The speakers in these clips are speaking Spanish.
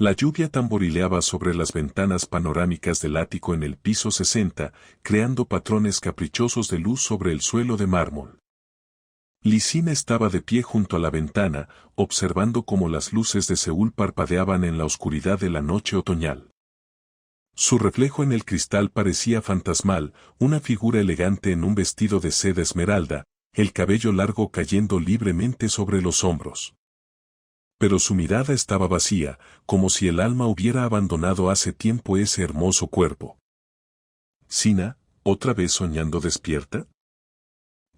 La lluvia tamborileaba sobre las ventanas panorámicas del ático en el piso 60, creando patrones caprichosos de luz sobre el suelo de mármol. Lisina estaba de pie junto a la ventana, observando cómo las luces de Seúl parpadeaban en la oscuridad de la noche otoñal. Su reflejo en el cristal parecía fantasmal, una figura elegante en un vestido de seda esmeralda, el cabello largo cayendo libremente sobre los hombros. Pero su mirada estaba vacía, como si el alma hubiera abandonado hace tiempo ese hermoso cuerpo. «Sina, ¿otra vez soñando despierta?».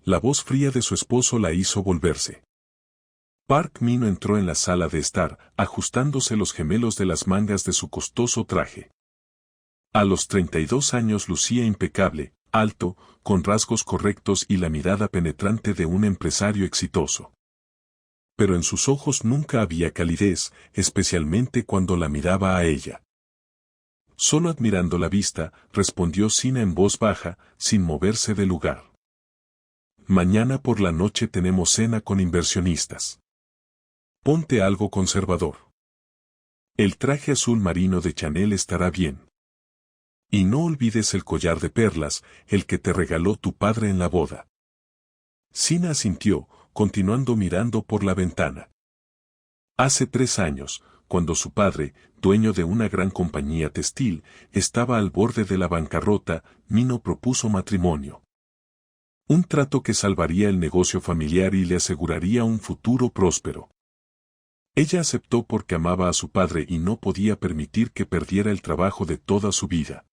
La voz fría de su esposo la hizo volverse. Park Min-ho entró en la sala de estar, ajustándose los gemelos de las mangas de su costoso traje. A los 32 años lucía impecable, alto, con rasgos correctos y la mirada penetrante de un empresario exitoso. Pero en sus ojos nunca había calidez, especialmente cuando la miraba a ella. Solo admirando la vista, respondió Sina en voz baja, sin moverse del lugar. «Mañana por la noche tenemos cena con inversionistas. Ponte algo conservador. El traje azul marino de Chanel estará bien. Y no olvides el collar de perlas, el que te regaló tu padre en la boda». Sina asintió, continuando mirando por la ventana. Hace 3 años, cuando su padre, dueño de una gran compañía textil, estaba al borde de la bancarrota, Min-ho propuso matrimonio. Un trato que salvaría el negocio familiar y le aseguraría un futuro próspero. Ella aceptó porque amaba a su padre y no podía permitir que perdiera el trabajo de toda su vida.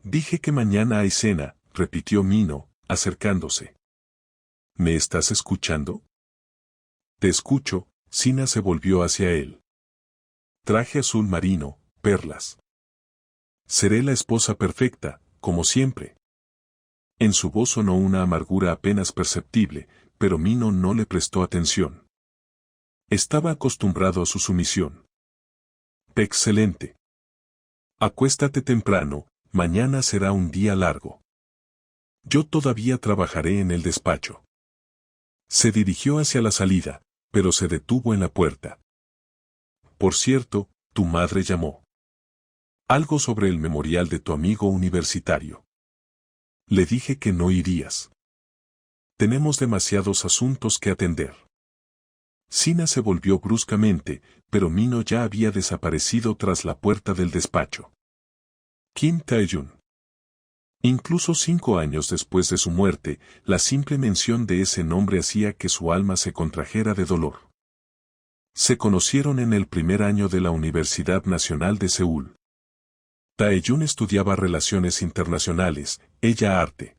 «Dije que mañana hay cena», repitió Min-ho, acercándose. «¿Me estás escuchando?». «Te escucho», Sina se volvió hacia él. «Traje azul marino, perlas. Seré la esposa perfecta, como siempre». En su voz sonó una amargura apenas perceptible, pero Min-ho no le prestó atención. Estaba acostumbrado a su sumisión. «Excelente. Acuéstate temprano, mañana será un día largo. Yo todavía trabajaré en el despacho». Se dirigió hacia la salida, pero se detuvo en la puerta. «Por cierto, tu madre llamó. Algo sobre el memorial de tu amigo universitario. Le dije que no irías. Tenemos demasiados asuntos que atender». Sina se volvió bruscamente, pero Min-ho ya había desaparecido tras la puerta del despacho. Kim Tae-jun. Incluso 5 años después de su muerte, la simple mención de ese nombre hacía que su alma se contrajera de dolor. Se conocieron en el primer año de la Universidad Nacional de Seúl. Tae-jun estudiaba relaciones internacionales, ella arte.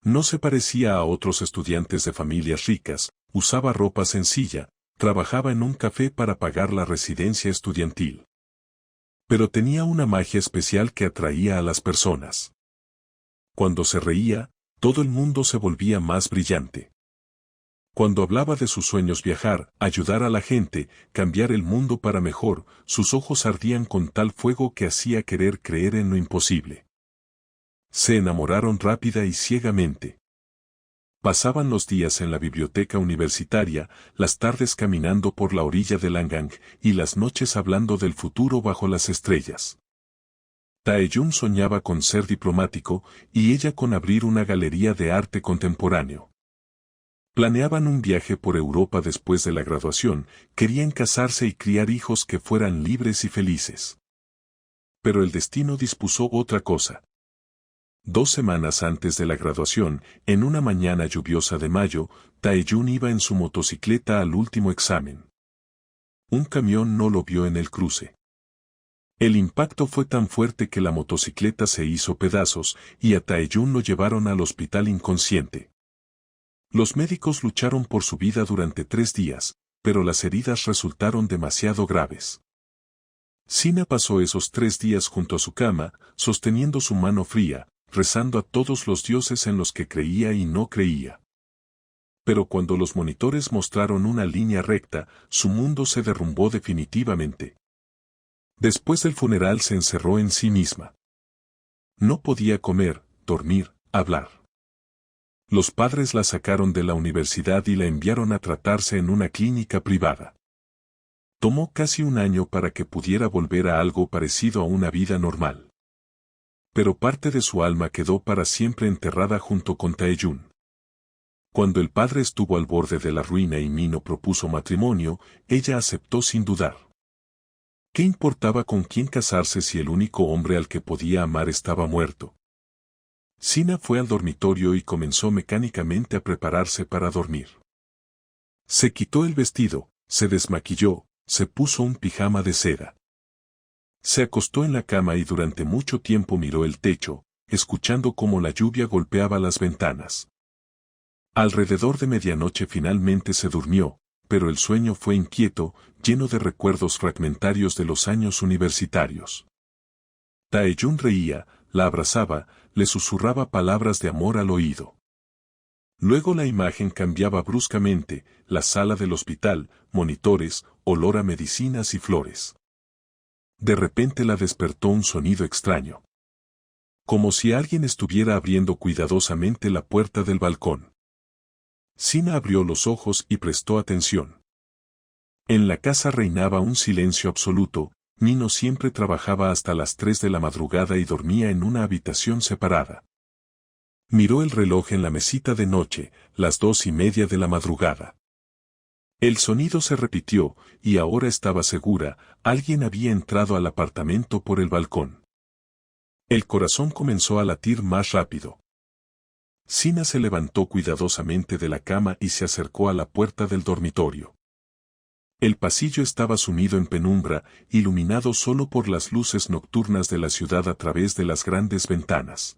No se parecía a otros estudiantes de familias ricas, usaba ropa sencilla, trabajaba en un café para pagar la residencia estudiantil. Pero tenía una magia especial que atraía a las personas. Cuando se reía, todo el mundo se volvía más brillante. Cuando hablaba de sus sueños viajar, ayudar a la gente, cambiar el mundo para mejor, sus ojos ardían con tal fuego que hacía querer creer en lo imposible. Se enamoraron rápida y ciegamente. Pasaban los días en la biblioteca universitaria, las tardes caminando por la orilla del Hangang y las noches hablando del futuro bajo las estrellas. Tae-jun soñaba con ser diplomático y ella con abrir una galería de arte contemporáneo. Planeaban un viaje por Europa después de la graduación, querían casarse y criar hijos que fueran libres y felices. Pero el destino dispuso otra cosa. 2 semanas antes de la graduación, en una mañana lluviosa de mayo, Tae-jun iba en su motocicleta al último examen. Un camión no lo vio en el cruce. El impacto fue tan fuerte que la motocicleta se hizo pedazos y a Tae-jun lo llevaron al hospital inconsciente. Los médicos lucharon por su vida durante 3 días, pero las heridas resultaron demasiado graves. Sina pasó esos 3 días junto a su cama, sosteniendo su mano fría, rezando a todos los dioses en los que creía y no creía. Pero cuando los monitores mostraron una línea recta, su mundo se derrumbó definitivamente. Después del funeral se encerró en sí misma. No podía comer, dormir, hablar. Los padres la sacaron de la universidad y la enviaron a tratarse en una clínica privada. Tomó casi un año para que pudiera volver a algo parecido a una vida normal. Pero parte de su alma quedó para siempre enterrada junto con Taeyun. Cuando el padre estuvo al borde de la ruina y Minho propuso matrimonio, ella aceptó sin dudar. ¿Qué importaba con quién casarse si el único hombre al que podía amar estaba muerto? Sina fue al dormitorio y comenzó mecánicamente a prepararse para dormir. Se quitó el vestido, se desmaquilló, se puso un pijama de seda. Se acostó en la cama y durante mucho tiempo miró el techo, escuchando cómo la lluvia golpeaba las ventanas. Alrededor de medianoche finalmente se durmió, pero el sueño fue inquieto, lleno de recuerdos fragmentarios de los años universitarios. Taeyun reía, la abrazaba, le susurraba palabras de amor al oído. Luego la imagen cambiaba bruscamente, la sala del hospital, monitores, olor a medicinas y flores. De repente la despertó un sonido extraño. Como si alguien estuviera abriendo cuidadosamente la puerta del balcón. Sina abrió los ojos y prestó atención. En la casa reinaba un silencio absoluto, Minho siempre trabajaba hasta las 3 de la madrugada y dormía en una habitación separada. Miró el reloj en la mesita de noche, las 2:30 de la madrugada. El sonido se repitió, y ahora estaba segura, alguien había entrado al apartamento por el balcón. El corazón comenzó a latir más rápido. Sina se levantó cuidadosamente de la cama y se acercó a la puerta del dormitorio. El pasillo estaba sumido en penumbra, iluminado solo por las luces nocturnas de la ciudad a través de las grandes ventanas.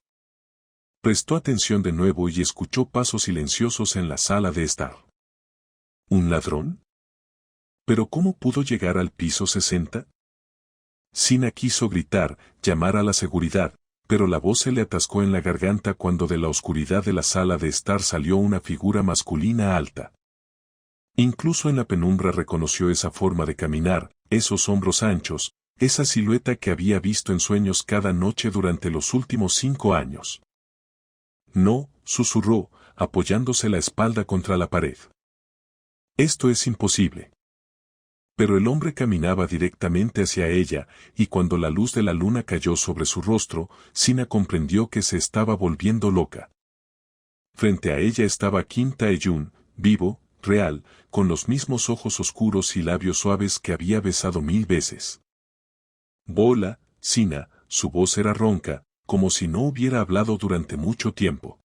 Prestó atención de nuevo y escuchó pasos silenciosos en la sala de estar. ¿Un ladrón? ¿Pero cómo pudo llegar al piso 60? Sina quiso gritar, llamar a la seguridad, pero la voz se le atascó en la garganta cuando de la oscuridad de la sala de estar salió una figura masculina alta. Incluso en la penumbra reconoció esa forma de caminar, esos hombros anchos, esa silueta que había visto en sueños cada noche durante los últimos 5 años. No, susurró, apoyándose la espalda contra la pared. Esto es imposible. Pero el hombre caminaba directamente hacia ella, y cuando la luz de la luna cayó sobre su rostro, Sina comprendió que se estaba volviendo loca. Frente a ella estaba Kim Taeyun, vivo, real, con los mismos ojos oscuros y labios suaves que había besado 1000 veces. Bola, Sina, su voz era ronca, como si no hubiera hablado durante mucho tiempo.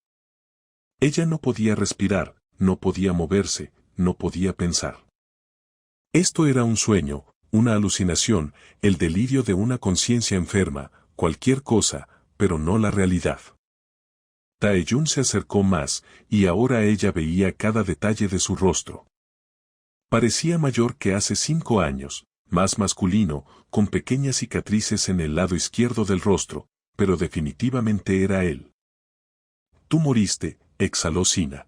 Ella no podía respirar, no podía moverse, no podía pensar. Esto era un sueño, una alucinación, el delirio de una conciencia enferma, cualquier cosa, pero no la realidad. Taeyun se acercó más, y ahora ella veía cada detalle de su rostro. Parecía mayor que hace 5 años, más masculino, con pequeñas cicatrices en el lado izquierdo del rostro, pero definitivamente era él. Tú moriste, exhaló Sina.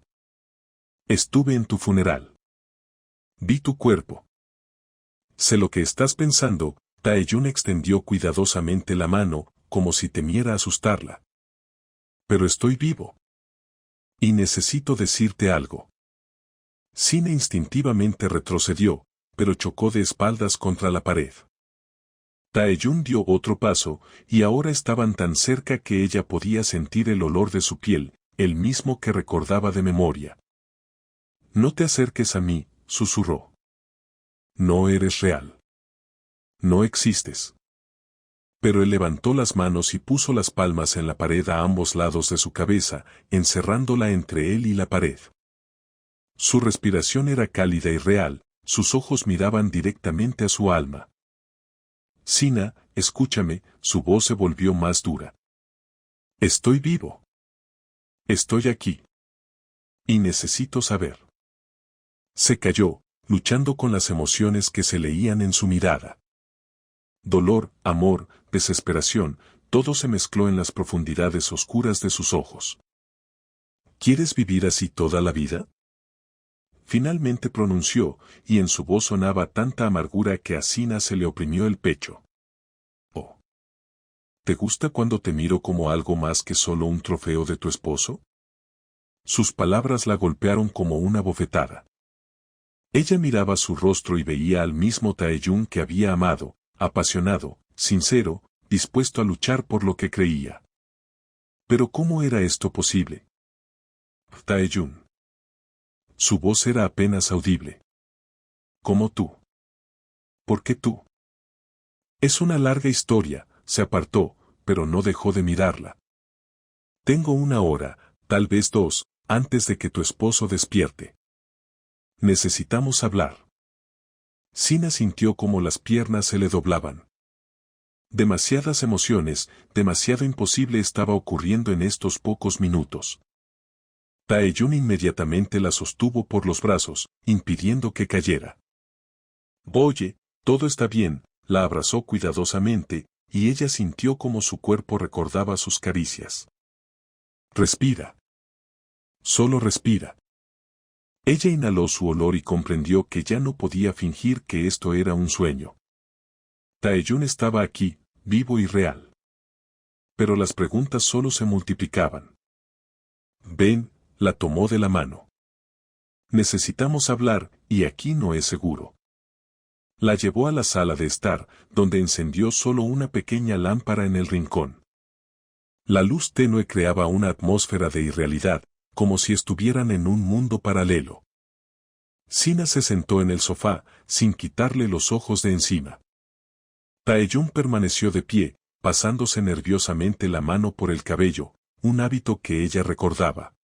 Estuve en tu funeral. Vi tu cuerpo. Sé lo que estás pensando, Taeyun extendió cuidadosamente la mano, como si temiera asustarla. Pero estoy vivo. Y necesito decirte algo. Sina instintivamente retrocedió, pero chocó de espaldas contra la pared. Taeyun dio otro paso, y ahora estaban tan cerca que ella podía sentir el olor de su piel, el mismo que recordaba de memoria. No te acerques a mí, susurró. No eres real. No existes. Pero él levantó las manos y puso las palmas en la pared a ambos lados de su cabeza, encerrándola entre él y la pared. Su respiración era cálida y real, sus ojos miraban directamente a su alma. Sina, escúchame, su voz se volvió más dura. Estoy vivo. Estoy aquí. Y necesito saber. Se calló, luchando con las emociones que se leían en su mirada. Dolor, amor, desesperación, todo se mezcló en las profundidades oscuras de sus ojos. ¿Quieres vivir así toda la vida? Finalmente pronunció, y en su voz sonaba tanta amargura que a Sina se le oprimió el pecho. Oh. ¿Te gusta cuando te miro como algo más que solo un trofeo de tu esposo? Sus palabras la golpearon como una bofetada. Ella miraba su rostro y veía al mismo Taeyun que había amado, apasionado, sincero, dispuesto a luchar por lo que creía. Pero ¿cómo era esto posible? Taeyun. Su voz era apenas audible. ¿Cómo tú? ¿Por qué tú? Es una larga historia, se apartó, pero no dejó de mirarla. Tengo 1 hora, tal vez 2, antes de que tu esposo despierte. Necesitamos hablar. Sina sintió como las piernas se le doblaban. Demasiadas emociones, demasiado imposible estaba ocurriendo en estos pocos minutos. Taeyun inmediatamente la sostuvo por los brazos, impidiendo que cayera. Oye, todo está bien, la abrazó cuidadosamente, y ella sintió como su cuerpo recordaba sus caricias. Respira. Solo respira. Ella inhaló su olor y comprendió que ya no podía fingir que esto era un sueño. Taeyun estaba aquí, vivo y real. Pero las preguntas solo se multiplicaban. Ven, la tomó de la mano. Necesitamos hablar, y aquí no es seguro. La llevó a la sala de estar, donde encendió solo una pequeña lámpara en el rincón. La luz tenue creaba una atmósfera de irrealidad, como si estuvieran en un mundo paralelo. Sina se sentó en el sofá, sin quitarle los ojos de encima. Taeyun permaneció de pie, pasándose nerviosamente la mano por el cabello, un hábito que ella recordaba.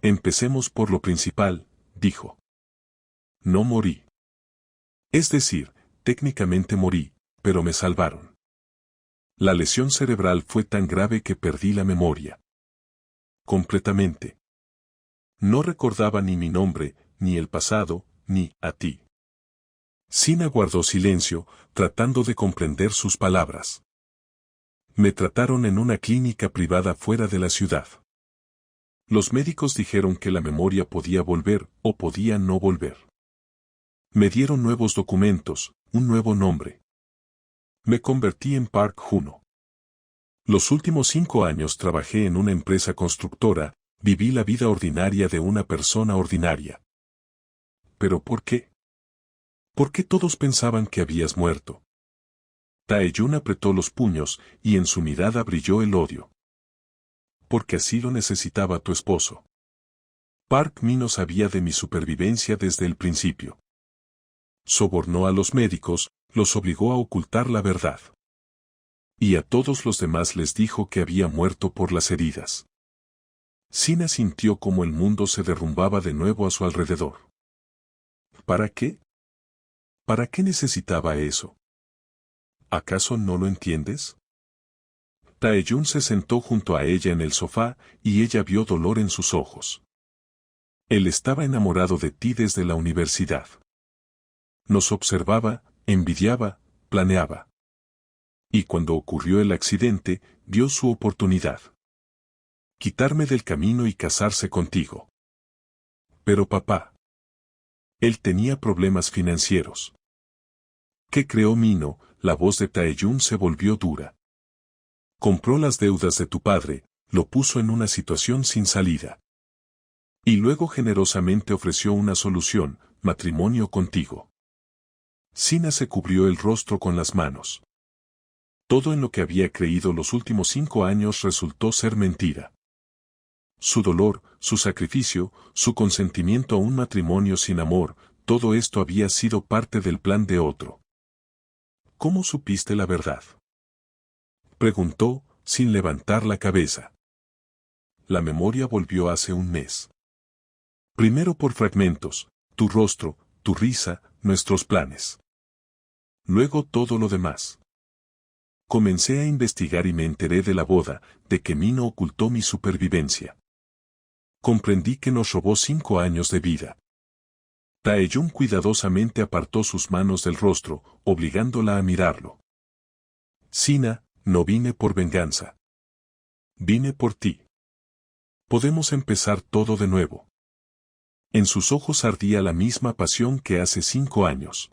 Empecemos por lo principal, dijo. No morí. Es decir, técnicamente morí, pero me salvaron. La lesión cerebral fue tan grave que perdí la memoria. Completamente. No recordaba ni mi nombre, ni el pasado, ni a ti. Sina guardó silencio, tratando de comprender sus palabras. Me trataron en una clínica privada fuera de la ciudad. Los médicos dijeron que la memoria podía volver o podía no volver. Me dieron nuevos documentos, un nuevo nombre. Me convertí en Park Juno. Los últimos 5 años trabajé en una empresa constructora, viví la vida ordinaria de una persona ordinaria. ¿Pero por qué? ¿Por qué todos pensaban que habías muerto? Taeyun apretó los puños, y en su mirada brilló el odio. Porque así lo necesitaba tu esposo. Park Min sabía de mi supervivencia desde el principio. Sobornó a los médicos, los obligó a ocultar la verdad. Y a todos los demás les dijo que había muerto por las heridas. Sina sintió como el mundo se derrumbaba de nuevo a su alrededor. ¿Para qué? ¿Para qué necesitaba eso? ¿Acaso no lo entiendes? Taeyun se sentó junto a ella en el sofá, y ella vio dolor en sus ojos. Él estaba enamorado de ti desde la universidad. Nos observaba, envidiaba, planeaba. Y cuando ocurrió el accidente, dio su oportunidad. Quitarme del camino y casarse contigo. Pero papá. Él tenía problemas financieros. ¿Qué creó Mino? La voz de Taeyun se volvió dura. Compró las deudas de tu padre, lo puso en una situación sin salida. Y luego generosamente ofreció una solución, matrimonio contigo. Sina se cubrió el rostro con las manos. Todo en lo que había creído los últimos 5 años resultó ser mentira. Su dolor, su sacrificio, su consentimiento a un matrimonio sin amor, todo esto había sido parte del plan de otro. ¿Cómo supiste la verdad? Preguntó, sin levantar la cabeza. La memoria volvió hace un mes. Primero por fragmentos, tu rostro, tu risa, nuestros planes. Luego todo lo demás. Comencé a investigar y me enteré de la boda, de que Mino ocultó mi supervivencia. Comprendí que nos robó 5 años de vida. Taeyun cuidadosamente apartó sus manos del rostro, obligándola a mirarlo. Sina, no vine por venganza. Vine por ti. Podemos empezar todo de nuevo. En sus ojos ardía la misma pasión que hace 5 años.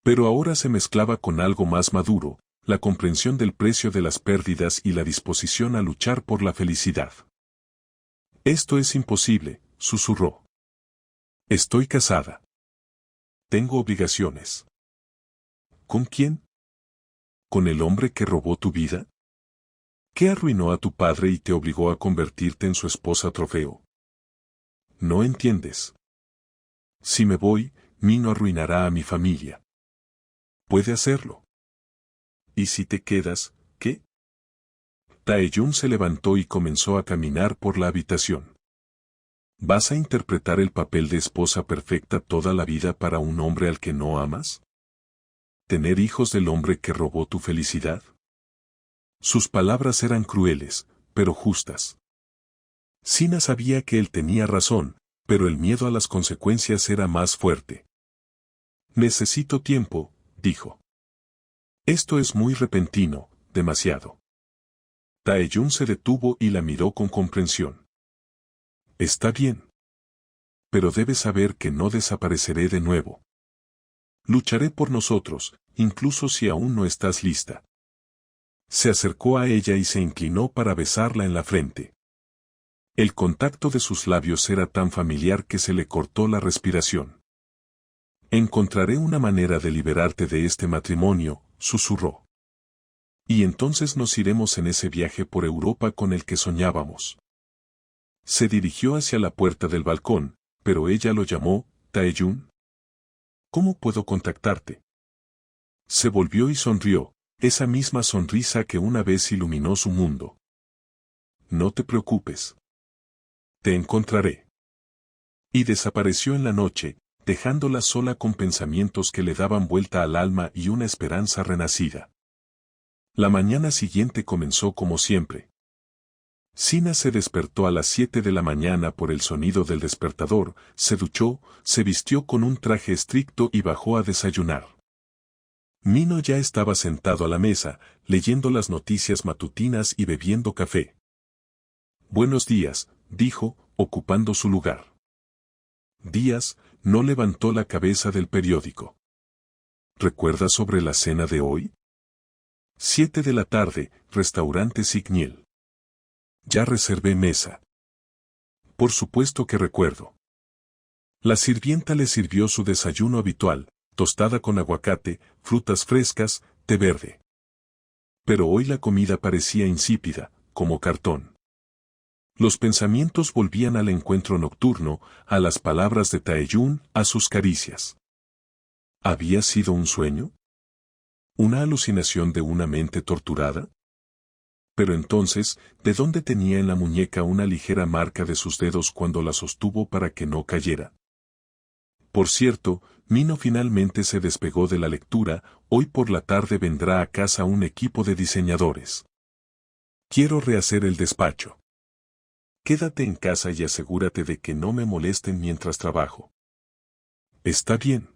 Pero ahora se mezclaba con algo más maduro, la comprensión del precio de las pérdidas y la disposición a luchar por la felicidad. Esto es imposible, susurró. Estoy casada. Tengo obligaciones. ¿Con quién? ¿Con el hombre que robó tu vida? ¿Qué arruinó a tu padre y te obligó a convertirte en su esposa trofeo? No entiendes. Si me voy, Mino arruinará a mi familia. Puede hacerlo. ¿Y si te quedas, qué? Taeyun se levantó y comenzó a caminar por la habitación. ¿Vas a interpretar el papel de esposa perfecta toda la vida para un hombre al que no amas? ¿Tener hijos del hombre que robó tu felicidad? Sus palabras eran crueles, pero justas. Sina sabía que él tenía razón, pero el miedo a las consecuencias era más fuerte. Necesito tiempo, dijo. Esto es muy repentino, demasiado. Taeyun se detuvo y la miró con comprensión. Está bien. Pero debes saber que no desapareceré de nuevo. Lucharé por nosotros, incluso si aún no estás lista. Se acercó a ella y se inclinó para besarla en la frente. El contacto de sus labios era tan familiar que se le cortó la respiración. Encontraré una manera de liberarte de este matrimonio, susurró. Y entonces nos iremos en ese viaje por Europa con el que soñábamos. Se dirigió hacia la puerta del balcón, pero ella lo llamó, Taeyun. ¿Cómo puedo contactarte? Se volvió y sonrió, esa misma sonrisa que una vez iluminó su mundo. No te preocupes. Te encontraré. Y desapareció en la noche, dejándola sola con pensamientos que le daban vuelta al alma y una esperanza renacida. La mañana siguiente comenzó como siempre. Sina se despertó a las 7 de la mañana por el sonido del despertador, se duchó, se vistió con un traje estricto y bajó a desayunar. Mino ya estaba sentado a la mesa, leyendo las noticias matutinas y bebiendo café. Buenos días, dijo, ocupando su lugar. Díaz no levantó la cabeza del periódico. ¿Recuerdas sobre la cena de hoy? 7 de la tarde, restaurante Signiel. Ya reservé mesa. Por supuesto que recuerdo. La sirvienta le sirvió su desayuno habitual, tostada con aguacate, frutas frescas, té verde. Pero hoy la comida parecía insípida, como cartón. Los pensamientos volvían al encuentro nocturno, a las palabras de Taeyun, a sus caricias. ¿Había sido un sueño? ¿Una alucinación de una mente torturada? Pero entonces, ¿de dónde tenía en la muñeca una ligera marca de sus dedos cuando la sostuvo para que no cayera? Por cierto, Mino finalmente se despegó de la lectura, hoy por la tarde vendrá a casa un equipo de diseñadores. Quiero rehacer el despacho. Quédate en casa y asegúrate de que no me molesten mientras trabajo. Está bien.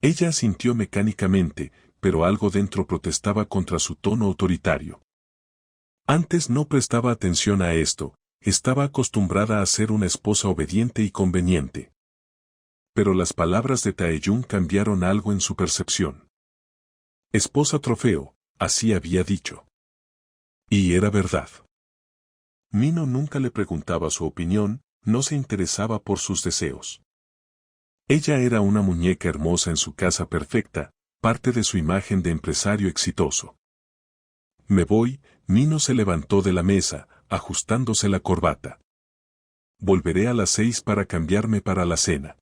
Ella asintió mecánicamente, pero algo dentro protestaba contra su tono autoritario. Antes no prestaba atención a esto, estaba acostumbrada a ser una esposa obediente y conveniente. Pero las palabras de Taeyun cambiaron algo en su percepción. Esposa trofeo, así había dicho. Y era verdad. Mino nunca le preguntaba su opinión, no se interesaba por sus deseos. Ella era una muñeca hermosa en su casa perfecta, parte de su imagen de empresario exitoso. Me voy, Mino se levantó de la mesa, ajustándose la corbata. Volveré a las 6 para cambiarme para la cena.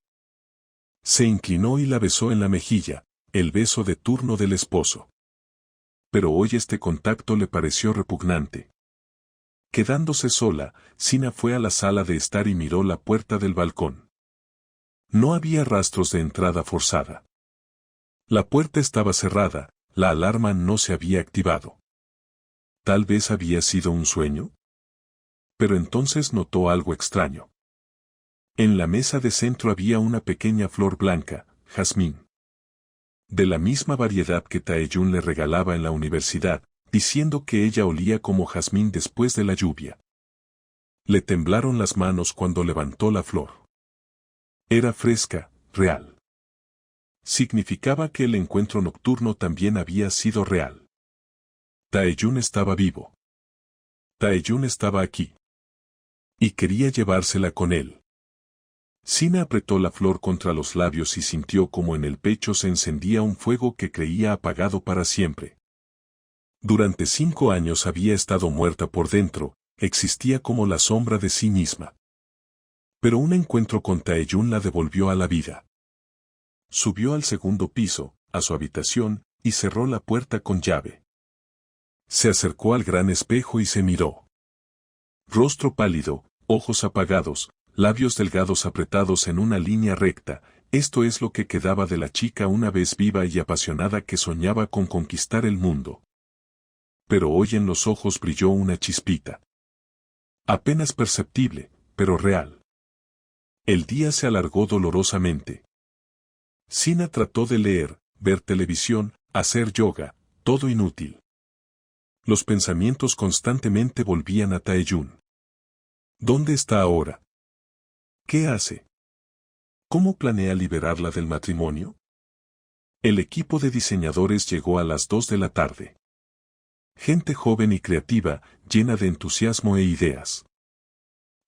Se inclinó y la besó en la mejilla, el beso de turno del esposo. Pero hoy este contacto le pareció repugnante. Quedándose sola, Sina fue a la sala de estar y miró la puerta del balcón. No había rastros de entrada forzada. La puerta estaba cerrada, la alarma no se había activado. ¿Tal vez había sido un sueño? Pero entonces notó algo extraño. En la mesa de centro había una pequeña flor blanca, jazmín. De la misma variedad que Taeyun le regalaba en la universidad, diciendo que ella olía como jazmín después de la lluvia. Le temblaron las manos cuando levantó la flor. Era fresca, real. Significaba que el encuentro nocturno también había sido real. Taeyun estaba vivo. Taeyun estaba aquí. Y quería llevársela con él. Sina apretó la flor contra los labios y sintió como en el pecho se encendía un fuego que creía apagado para siempre. Durante 5 años había estado muerta por dentro, existía como la sombra de sí misma. Pero un encuentro con Taeyun la devolvió a la vida. Subió al segundo piso, a su habitación, y cerró la puerta con llave. Se acercó al gran espejo y se miró. Rostro pálido, ojos apagados, labios delgados apretados en una línea recta, esto es lo que quedaba de la chica una vez viva y apasionada que soñaba con conquistar el mundo. Pero hoy en los ojos brilló una chispita. Apenas perceptible, pero real. El día se alargó dolorosamente. Sina trató de leer, ver televisión, hacer yoga, todo inútil. Los pensamientos constantemente volvían a Taeyun. ¿Dónde está ahora? ¿Qué hace? ¿Cómo planea liberarla del matrimonio? El equipo de diseñadores llegó a las 2 de la tarde. Gente joven y creativa, llena de entusiasmo e ideas.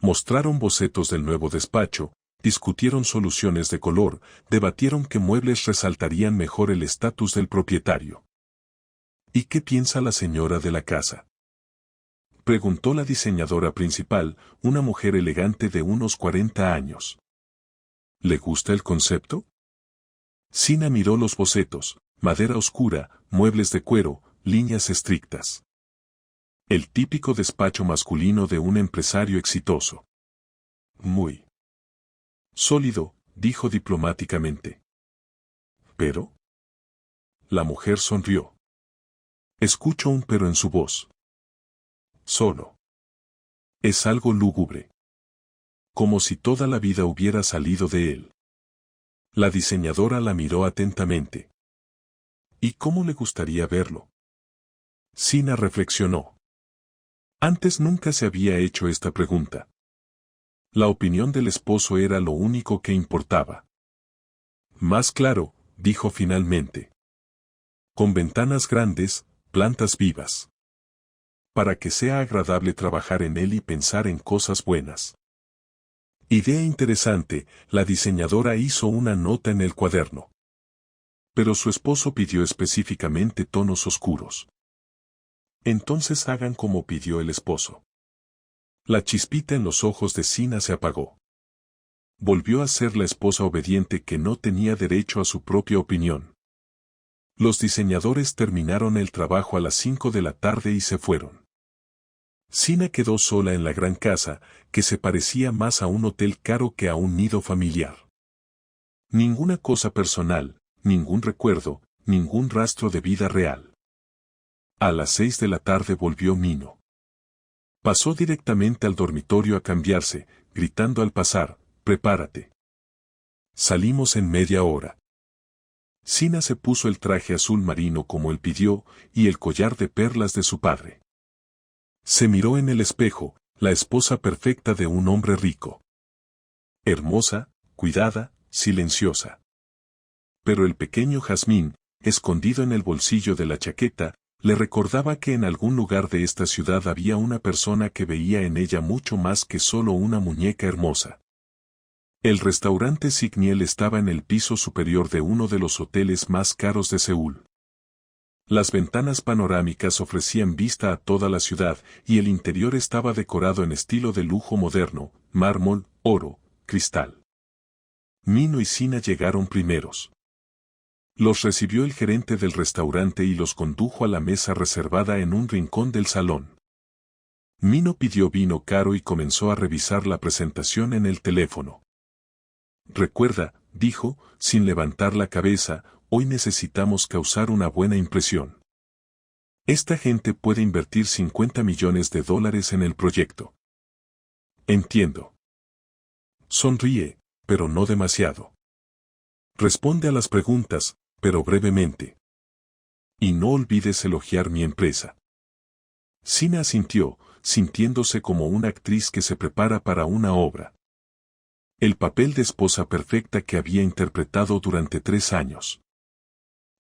Mostraron bocetos del nuevo despacho, discutieron soluciones de color, debatieron qué muebles resaltarían mejor el estatus del propietario. ¿Y qué piensa la señora de la casa? Preguntó la diseñadora principal, una mujer elegante de unos 40 años. ¿Le gusta el concepto? Sina miró los bocetos, madera oscura, muebles de cuero, líneas estrictas. El típico despacho masculino de un empresario exitoso. Muy sólido, dijo diplomáticamente. ¿Pero? La mujer sonrió. Escucho un pero en su voz. Solo. Es algo lúgubre. Como si toda la vida hubiera salido de él. La diseñadora la miró atentamente. ¿Y cómo le gustaría verlo? Sina reflexionó. Antes nunca se había hecho esta pregunta. La opinión del esposo era lo único que importaba. Más claro, dijo finalmente. Con ventanas grandes, plantas vivas. Para que sea agradable trabajar en él y pensar en cosas buenas. Idea interesante, la diseñadora hizo una nota en el cuaderno. Pero su esposo pidió específicamente tonos oscuros. Entonces hagan como pidió el esposo. La chispita en los ojos de Sina se apagó. Volvió a ser la esposa obediente que no tenía derecho a su propia opinión. Los diseñadores terminaron el trabajo a las 5 de la tarde y se fueron. Sina quedó sola en la gran casa, que se parecía más a un hotel caro que a un nido familiar. Ninguna cosa personal, ningún recuerdo, ningún rastro de vida real. A las 6 de la tarde volvió Mino. Pasó directamente al dormitorio a cambiarse, gritando al pasar, «Prepárate». Salimos en media hora. Sina se puso el traje azul marino como él pidió, y el collar de perlas de su padre. Se miró en el espejo, la esposa perfecta de un hombre rico. Hermosa, cuidada, silenciosa. Pero el pequeño Jazmín, escondido en el bolsillo de la chaqueta, le recordaba que en algún lugar de esta ciudad había una persona que veía en ella mucho más que solo una muñeca hermosa. El restaurante Signiel estaba en el piso superior de uno de los hoteles más caros de Seúl. Las ventanas panorámicas ofrecían vista a toda la ciudad y el interior estaba decorado en estilo de lujo moderno, mármol, oro, cristal. Mino y Sina llegaron primeros. Los recibió el gerente del restaurante y los condujo a la mesa reservada en un rincón del salón. Mino pidió vino caro y comenzó a revisar la presentación en el teléfono. Recuerda, dijo, sin levantar la cabeza, hoy necesitamos causar una buena impresión. Esta gente puede invertir $50 millones en el proyecto. Entiendo. Sonríe, pero no demasiado. Responde a las preguntas, pero brevemente. Y no olvides elogiar mi empresa. Sina asintió, sintiéndose como una actriz que se prepara para una obra. El papel de esposa perfecta que había interpretado durante 3 años.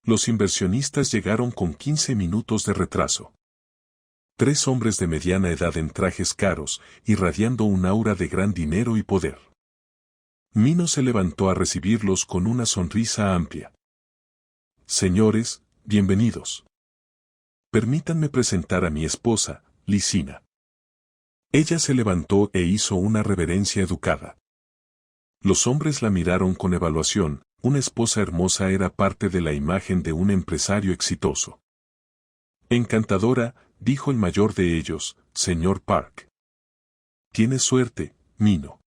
Los inversionistas llegaron con 15 minutos de retraso. 3 hombres de mediana edad en trajes caros, irradiando un aura de gran dinero y poder. Mino se levantó a recibirlos con una sonrisa amplia. Señores, bienvenidos. Permítanme presentar a mi esposa, Lisina. Ella se levantó e hizo una reverencia educada. Los hombres la miraron con evaluación. Una esposa hermosa era parte de la imagen de un empresario exitoso. Encantadora, dijo el mayor de ellos, señor Park. Tienes suerte, Mino.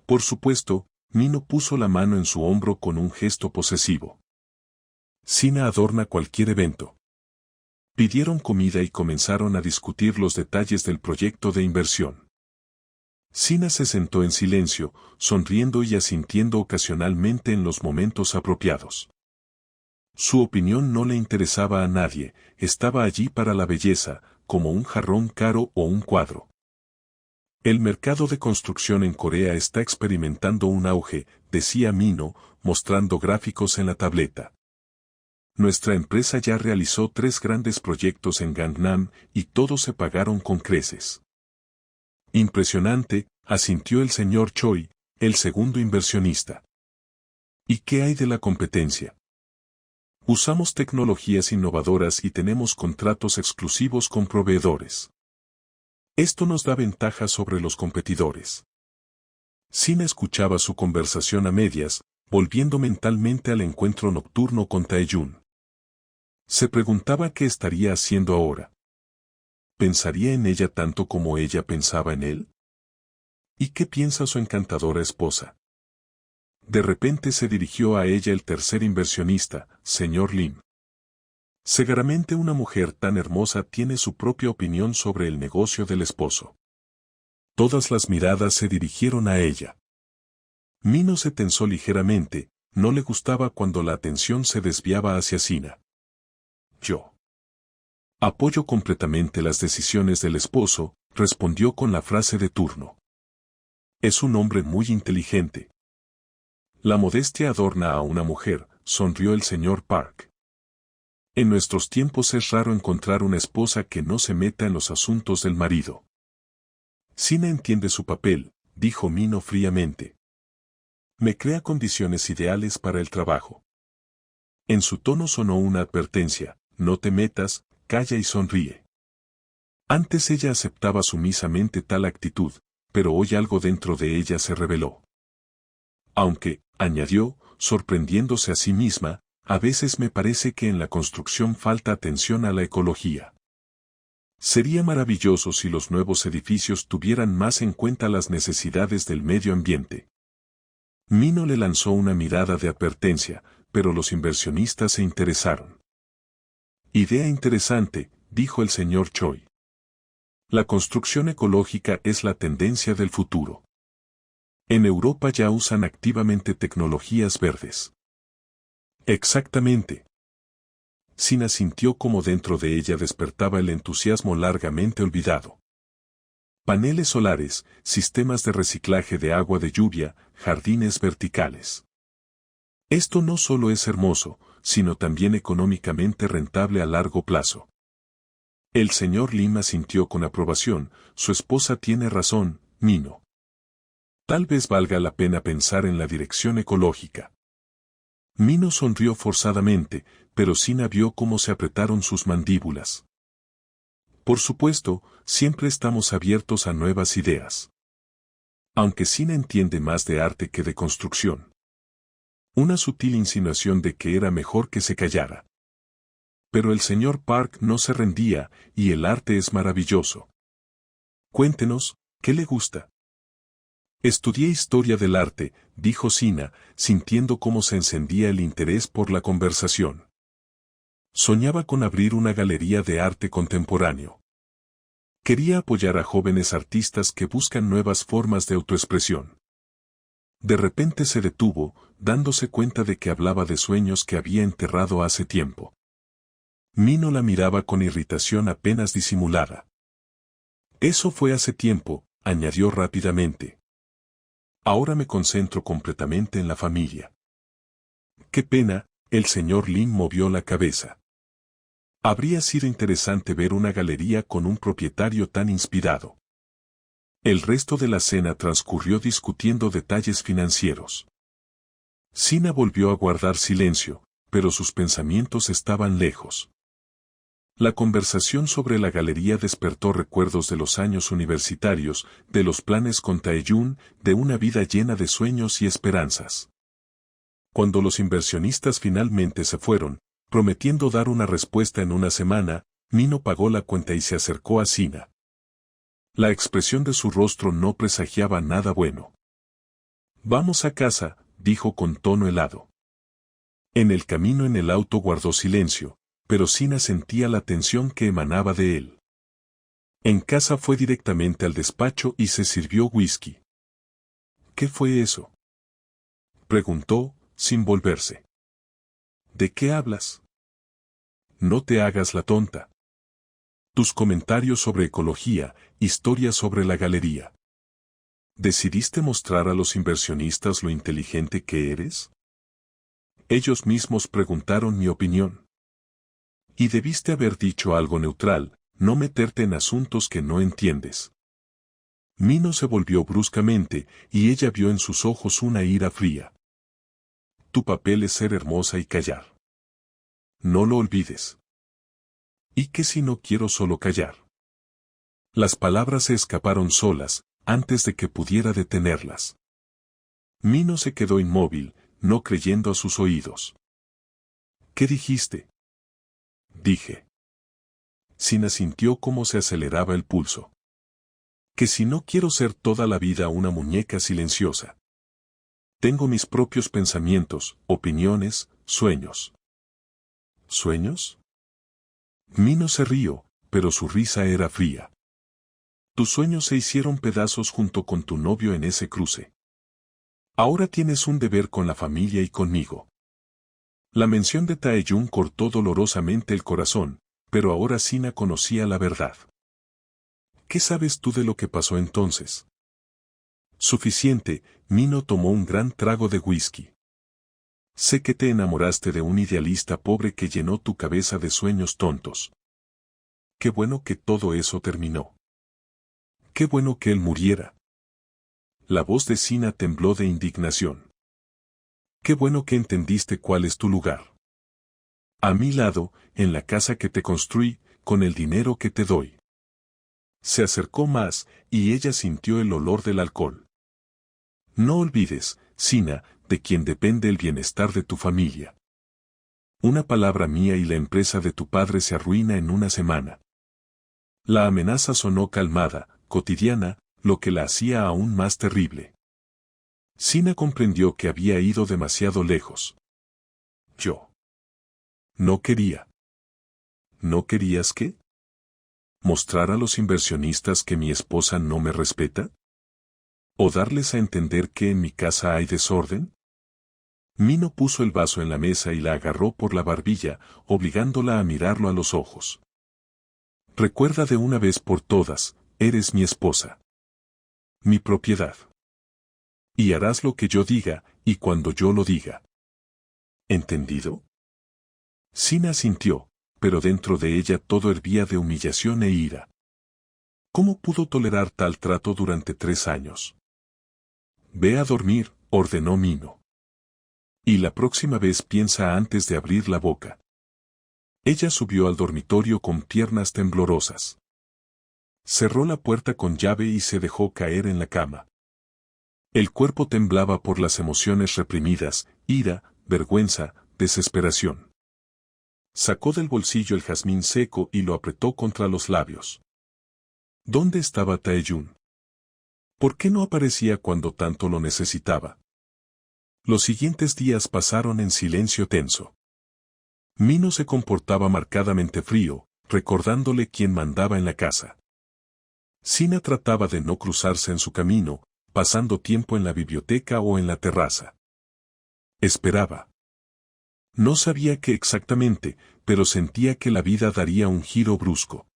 Por supuesto, Mino puso la mano en su hombro con un gesto posesivo. Sina adorna cualquier evento. Pidieron comida y comenzaron a discutir los detalles del proyecto de inversión. Sina se sentó en silencio, sonriendo y asintiendo ocasionalmente en los momentos apropiados. Su opinión no le interesaba a nadie, estaba allí para la belleza, como un jarrón caro o un cuadro. El mercado de construcción en Corea está experimentando un auge, decía Mino, mostrando gráficos en la tableta. Nuestra empresa ya realizó 3 grandes proyectos en Gangnam y todos se pagaron con creces. Impresionante, asintió el señor Choi, el segundo inversionista. ¿Y qué hay de la competencia? Usamos tecnologías innovadoras y tenemos contratos exclusivos con proveedores. Esto nos da ventaja sobre los competidores. Sina escuchaba su conversación a medias, volviendo mentalmente al encuentro nocturno con Taeyun. Se preguntaba qué estaría haciendo ahora. ¿Pensaría en ella tanto como ella pensaba en él? ¿Y qué piensa su encantadora esposa? De repente se dirigió a ella el tercer inversionista, señor Lim. Seguramente una mujer tan hermosa tiene su propia opinión sobre el negocio del esposo. Todas las miradas se dirigieron a ella. Mino se tensó ligeramente, no le gustaba cuando la atención se desviaba hacia Sina. Yo apoyo completamente las decisiones del esposo, respondió con la frase de turno. Es un hombre muy inteligente. La modestia adorna a una mujer, sonrió el señor Park. En nuestros tiempos es raro encontrar una esposa que no se meta en los asuntos del marido. Sina entiende su papel, dijo Mino fríamente. Me crea condiciones ideales para el trabajo. En su tono sonó una advertencia, no te metas, calla y sonríe. Antes ella aceptaba sumisamente tal actitud, pero hoy algo dentro de ella se reveló. Aunque, añadió, sorprendiéndose a sí misma, a veces me parece que en la construcción falta atención a la ecología. Sería maravilloso si los nuevos edificios tuvieran más en cuenta las necesidades del medio ambiente. Mino le lanzó una mirada de advertencia, pero los inversionistas se interesaron. Idea interesante, dijo el señor Choi. La construcción ecológica es la tendencia del futuro. En Europa ya usan activamente tecnologías verdes. Exactamente. Sina sintió como dentro de ella despertaba el entusiasmo largamente olvidado. Paneles solares, sistemas de reciclaje de agua de lluvia, jardines verticales. Esto no solo es hermoso, sino también económicamente rentable a largo plazo. El señor Lima sintió con aprobación, su esposa tiene razón, Mino. Tal vez valga la pena pensar en la dirección ecológica. Mino sonrió forzadamente, pero Sina vio cómo se apretaron sus mandíbulas. Por supuesto, siempre estamos abiertos a nuevas ideas. Aunque Sina entiende más de arte que de construcción. Una sutil insinuación de que era mejor que se callara. Pero el señor Park no se rendía, y el arte es maravilloso. Cuéntenos, ¿qué le gusta? Estudié historia del arte, dijo Sina, sintiendo cómo se encendía el interés por la conversación. Soñaba con abrir una galería de arte contemporáneo. Quería apoyar a jóvenes artistas que buscan nuevas formas de autoexpresión. De repente se detuvo, dándose cuenta de que hablaba de sueños que había enterrado hace tiempo. Mino la miraba con irritación apenas disimulada. Eso fue hace tiempo, añadió rápidamente. Ahora me concentro completamente en la familia. Qué pena, el señor Lim movió la cabeza. Habría sido interesante ver una galería con un propietario tan inspirado. El resto de la cena transcurrió discutiendo detalles financieros. Sina volvió a guardar silencio, pero sus pensamientos estaban lejos. La conversación sobre la galería despertó recuerdos de los años universitarios, de los planes con Taeyun, de una vida llena de sueños y esperanzas. Cuando los inversionistas finalmente se fueron, prometiendo dar una respuesta en una semana, Mino pagó la cuenta y se acercó a Sina. La expresión de su rostro no presagiaba nada bueno. «Vamos a casa», dijo con tono helado. En el camino en el auto guardó silencio, pero Sina sentía la tensión que emanaba de él. En casa fue directamente al despacho y se sirvió whisky. «¿Qué fue eso?», preguntó, sin volverse. «¿De qué hablas?». «No te hagas la tonta. Tus comentarios sobre ecología, historia sobre la galería. ¿Decidiste mostrar a los inversionistas lo inteligente que eres? Ellos mismos preguntaron mi opinión. Y debiste haber dicho algo neutral, no meterte en asuntos que no entiendes». Mino se volvió bruscamente, y ella vio en sus ojos una ira fría. «Tu papel es ser hermosa y callar. No lo olvides». «¿Y qué si no quiero solo callar?». Las palabras se escaparon solas, antes de que pudiera detenerlas. Mino se quedó inmóvil, no creyendo a sus oídos. «¿Qué dijiste?». «Dije». Sina sintió cómo se aceleraba el pulso. «Que si no quiero ser toda la vida una muñeca silenciosa. Tengo mis propios pensamientos, opiniones, sueños». «¿Sueños?». Mino se rió, pero su risa era fría. «Tus sueños se hicieron pedazos junto con tu novio en ese cruce. Ahora tienes un deber con la familia y conmigo». La mención de Taeyun cortó dolorosamente el corazón, pero ahora Sina conocía la verdad. «¿Qué sabes tú de lo que pasó entonces?». «Suficiente», Mino tomó un gran trago de whisky. «Sé que te enamoraste de un idealista pobre que llenó tu cabeza de sueños tontos. Qué bueno que todo eso terminó. Qué bueno que él muriera». La voz de Sina tembló de indignación. «Qué bueno que entendiste cuál es tu lugar. A mi lado, en la casa que te construí, con el dinero que te doy». Se acercó más, y ella sintió el olor del alcohol. «No olvides, Sina, de quien depende el bienestar de tu familia. Una palabra mía y la empresa de tu padre se arruina en una semana». La amenaza sonó calmada, cotidiana, lo que la hacía aún más terrible. Sina comprendió que había ido demasiado lejos. «Yo no quería». «¿No querías qué? ¿Mostrar a los inversionistas que mi esposa no me respeta? ¿O darles a entender que en mi casa hay desorden?». Mino puso el vaso en la mesa y la agarró por la barbilla, obligándola a mirarlo a los ojos. «Recuerda de una vez por todas, eres mi esposa. Mi propiedad. Y harás lo que yo diga, y cuando yo lo diga. ¿Entendido?». Sina asintió, pero dentro de ella todo hervía de humillación e ira. ¿Cómo pudo tolerar tal trato durante 3 años? «Ve a dormir», ordenó Mino. «Y la próxima vez piensa antes de abrir la boca». Ella subió al dormitorio con piernas temblorosas. Cerró la puerta con llave y se dejó caer en la cama. El cuerpo temblaba por las emociones reprimidas, ira, vergüenza, desesperación. Sacó del bolsillo el jazmín seco y lo apretó contra los labios. ¿Dónde estaba Taeyun? ¿Por qué no aparecía cuando tanto lo necesitaba? Los siguientes días pasaron en silencio tenso. Mino se comportaba marcadamente frío, recordándole quién mandaba en la casa. Sina trataba de no cruzarse en su camino, pasando tiempo en la biblioteca o en la terraza. Esperaba. No sabía qué exactamente, pero sentía que la vida daría un giro brusco.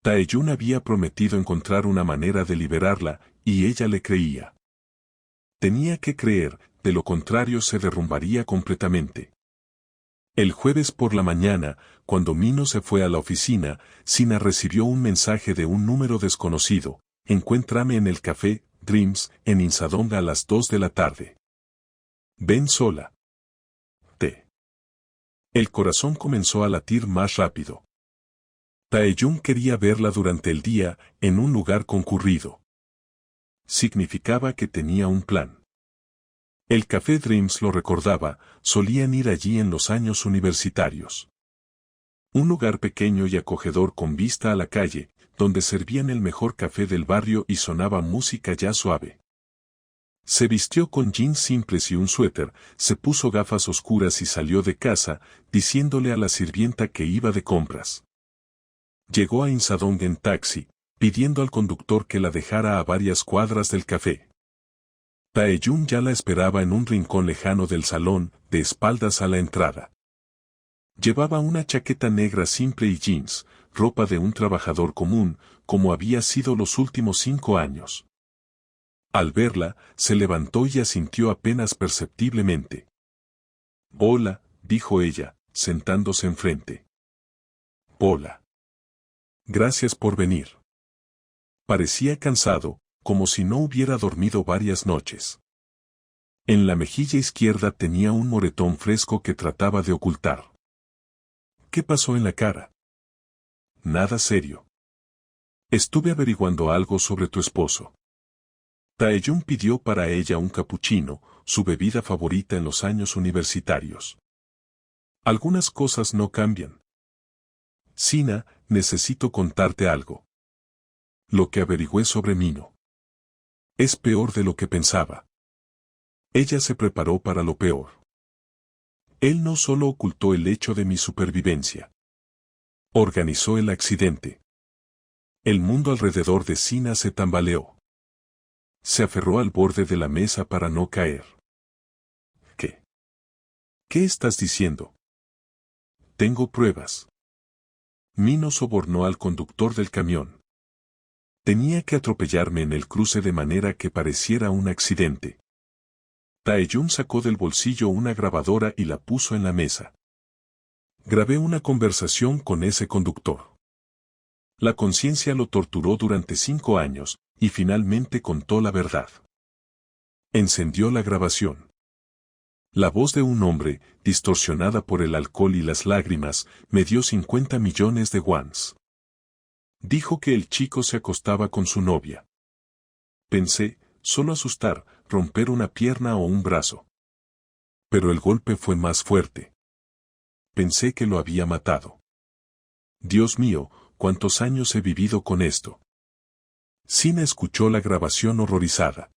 Taeyun había prometido encontrar una manera de liberarla, y ella le creía. Tenía que creer, de lo contrario se derrumbaría completamente. El jueves por la mañana, cuando Mino se fue a la oficina, Sina recibió un mensaje de un número desconocido. encuéntrame en el café Dreams en Insadong a las 2 de la tarde. Ven sola. T. El corazón comenzó a latir más rápido. Taeyun quería verla durante el día, en un lugar concurrido. Significaba que tenía un plan. El Café Dreams lo recordaba, solían ir allí en los años universitarios. Un lugar pequeño y acogedor con vista a la calle, donde servían el mejor café del barrio y sonaba música ya suave. Se vistió con jeans simples y un suéter, se puso gafas oscuras y salió de casa, diciéndole a la sirvienta que iba de compras. Llegó a Insadong en taxi, pidiendo al conductor que la dejara a varias cuadras del café. Taeyun ya la esperaba en un rincón lejano del salón, de espaldas a la entrada. Llevaba una chaqueta negra simple y jeans, ropa de un trabajador común, como había sido los últimos 5 años. Al verla, se levantó y asintió apenas perceptiblemente. «Hola», dijo ella, sentándose enfrente. «Hola. Gracias por venir». Parecía cansado, como si no hubiera dormido varias noches. En la mejilla izquierda tenía un moretón fresco que trataba de ocultar. «¿Qué pasó en la cara?» «Nada serio. Estuve averiguando algo sobre tu esposo». Taeyun pidió para ella un capuchino, su bebida favorita en los años universitarios. «Algunas cosas no cambian. Sina, necesito contarte algo. Lo que averigüé sobre Mino. Es peor de lo que pensaba». Ella se preparó para lo peor. Él no solo ocultó el hecho de mi supervivencia. Organizó el accidente. El mundo alrededor de Sina se tambaleó. Se aferró al borde de la mesa para no caer. ¿Qué? ¿Qué estás diciendo? Tengo pruebas. Mino sobornó al conductor del camión. Tenía que atropellarme en el cruce de manera que pareciera un accidente. Taeyun sacó del bolsillo una grabadora y la puso en la mesa. Grabé una conversación con ese conductor. La conciencia lo torturó durante 5 años, y finalmente contó la verdad. Encendió la grabación. La voz de un hombre, distorsionada por el alcohol y las lágrimas, me dio 50 millones de wons. Dijo que el chico se acostaba con su novia. Pensé, solo asustar, romper una pierna o un brazo. Pero el golpe fue más fuerte. Pensé que lo había matado. Dios mío, ¿cuántos años he vivido con esto? Sina escuchó la grabación horrorizada.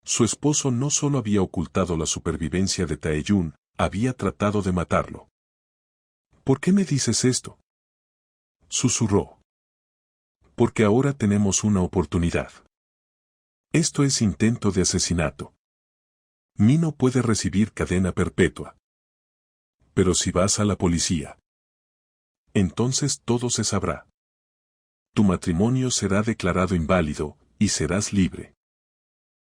Su esposo no solo había ocultado la supervivencia de Taeyun, había tratado de matarlo. ¿Por qué me dices esto?, susurró. Porque ahora tenemos una oportunidad. Esto es intento de asesinato. Mino puede recibir cadena perpetua. Pero si vas a la policía, entonces todo se sabrá. Tu matrimonio será declarado inválido, y serás libre.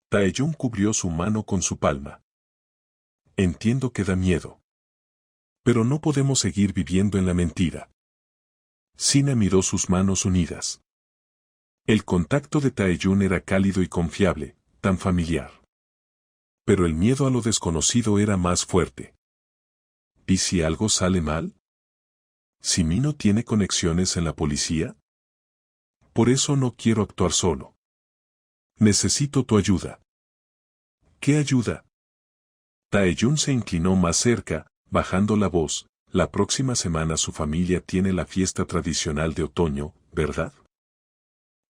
Taeyun cubrió su mano con su palma. Entiendo que da miedo. Pero no podemos seguir viviendo en la mentira. Sina miró sus manos unidas. El contacto de Taeyun era cálido y confiable, tan familiar. Pero el miedo a lo desconocido era más fuerte. ¿Y si algo sale mal? ¿Si Mino tiene conexiones en la policía? Por eso no quiero actuar solo. Necesito tu ayuda. ¿Qué ayuda? Taeyun se inclinó más cerca, bajando la voz. La próxima semana su familia tiene la fiesta tradicional de otoño, ¿verdad?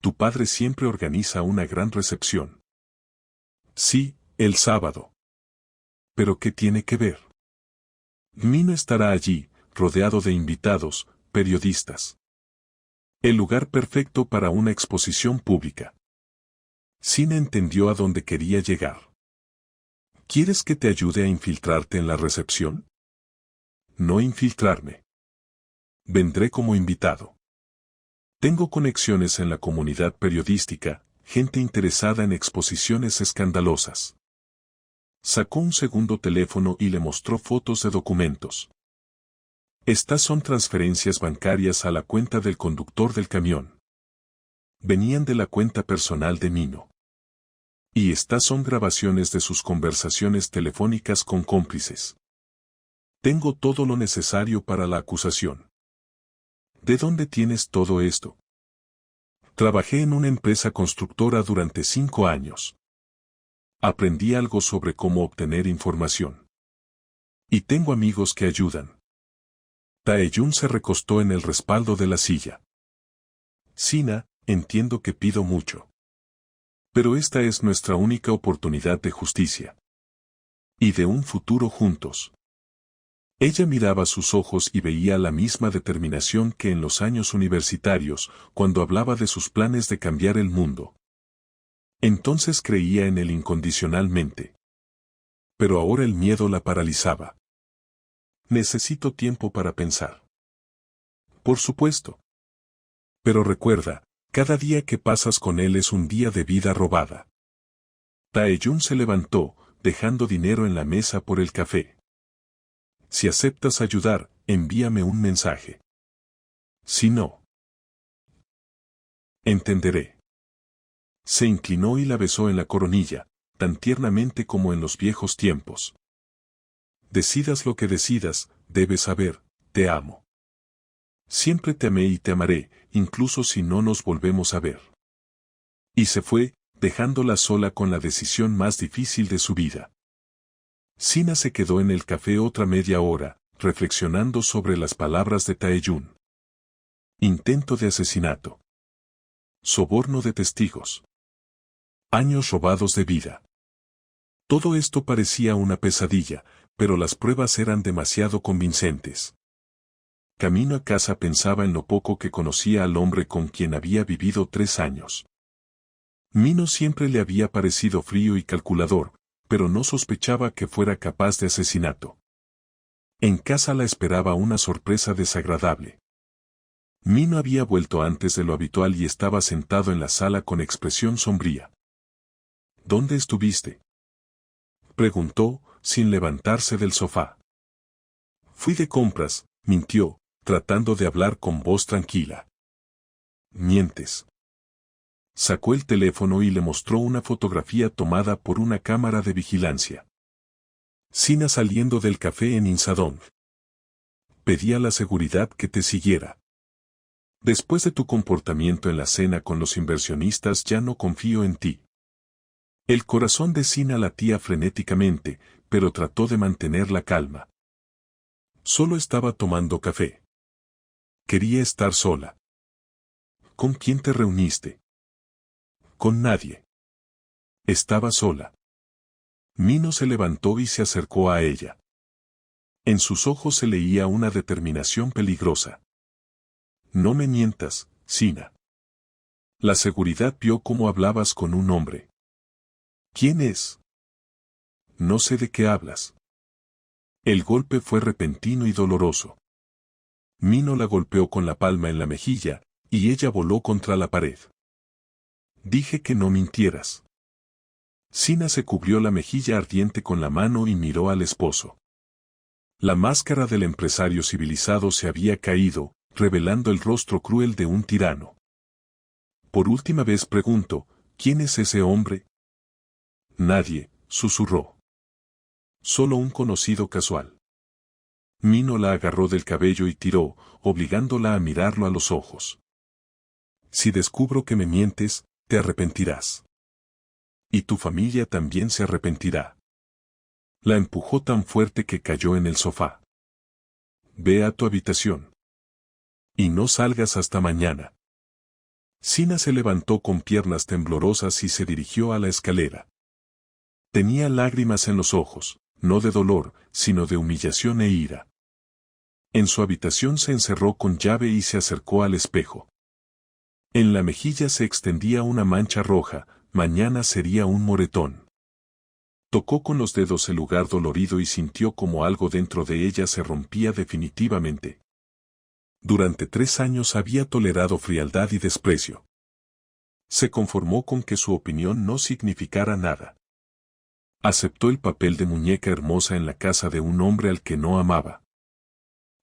Tu padre siempre organiza una gran recepción. Sí, el sábado. ¿Pero qué tiene que ver? Mino estará allí, rodeado de invitados, periodistas. El lugar perfecto para una exposición pública. Sina entendió a dónde quería llegar. ¿Quieres que te ayude a infiltrarte en la recepción? No infiltrarme. Vendré como invitado. Tengo conexiones en la comunidad periodística, gente interesada en exposiciones escandalosas. Sacó un segundo teléfono y le mostró fotos de documentos. Estas son transferencias bancarias a la cuenta del conductor del camión. Venían de la cuenta personal de Mino. Y estas son grabaciones de sus conversaciones telefónicas con cómplices. Tengo todo lo necesario para la acusación. ¿De dónde tienes todo esto? Trabajé en una empresa constructora durante 5 años. Aprendí algo sobre cómo obtener información. Y tengo amigos que ayudan. Taeyun se recostó en el respaldo de la silla. Sina, entiendo que pido mucho. Pero esta es nuestra única oportunidad de justicia. Y de un futuro juntos. Ella miraba sus ojos y veía la misma determinación que en los años universitarios, cuando hablaba de sus planes de cambiar el mundo. Entonces creía en él incondicionalmente. Pero ahora el miedo la paralizaba. Necesito tiempo para pensar. Por supuesto. Pero recuerda, cada día que pasas con él es un día de vida robada. Taeyun se levantó, dejando dinero en la mesa por el café. Si aceptas ayudar, envíame un mensaje. Si no, entenderé. Se inclinó y la besó en la coronilla, tan tiernamente como en los viejos tiempos. Decidas lo que decidas, debes saber, te amo. Siempre te amé y te amaré, incluso si no nos volvemos a ver. Y se fue, dejándola sola con la decisión más difícil de su vida. Sina se quedó en el café otra media hora, reflexionando sobre las palabras de Taeyun. Intento de asesinato. Soborno de testigos. Años robados de vida. Todo esto parecía una pesadilla, pero las pruebas eran demasiado convincentes. Camino a casa pensaba en lo poco que conocía al hombre con quien había vivido 3 años. Mino siempre le había parecido frío y calculador, pero no sospechaba que fuera capaz de asesinato. En casa la esperaba una sorpresa desagradable. Mino había vuelto antes de lo habitual y estaba sentado en la sala con expresión sombría. ¿Dónde estuviste?, preguntó, sin levantarse del sofá. Fui de compras, mintió, tratando de hablar con voz tranquila. Mientes. Sacó el teléfono y le mostró una fotografía tomada por una cámara de vigilancia. Sina saliendo del café en Insadong. Pedí a la seguridad que te siguiera. Después de tu comportamiento en la cena con los inversionistas ya no confío en ti. El corazón de Sina latía frenéticamente, pero trató de mantener la calma. Solo estaba tomando café. Quería estar sola. ¿Con quién te reuniste? Con nadie. Estaba sola. Mino se levantó y se acercó a ella. En sus ojos se leía una determinación peligrosa. No me mientas, Sina. La seguridad vio cómo hablabas con un hombre. ¿Quién es? No sé de qué hablas. El golpe fue repentino y doloroso. Mino la golpeó con la palma en la mejilla, y ella voló contra la pared. Dije que no mintieras. Sina se cubrió la mejilla ardiente con la mano y miró al esposo. La máscara del empresario civilizado se había caído, revelando el rostro cruel de un tirano. Por última vez pregunto, ¿quién es ese hombre? Nadie, susurró. Solo un conocido casual. Mino la agarró del cabello y tiró, obligándola a mirarlo a los ojos. Si descubro que me mientes, te arrepentirás. Y tu familia también se arrepentirá. La empujó tan fuerte que cayó en el sofá. Ve a tu habitación. Y no salgas hasta mañana. Sina se levantó con piernas temblorosas y se dirigió a la escalera. Tenía lágrimas en los ojos, no de dolor, sino de humillación e ira. En su habitación se encerró con llave y se acercó al espejo. En la mejilla se extendía una mancha roja, mañana sería un moretón. Tocó con los dedos el lugar dolorido y sintió como algo dentro de ella se rompía definitivamente. Durante 3 años había tolerado frialdad y desprecio. Se conformó con que su opinión no significara nada. Aceptó el papel de muñeca hermosa en la casa de un hombre al que no amaba.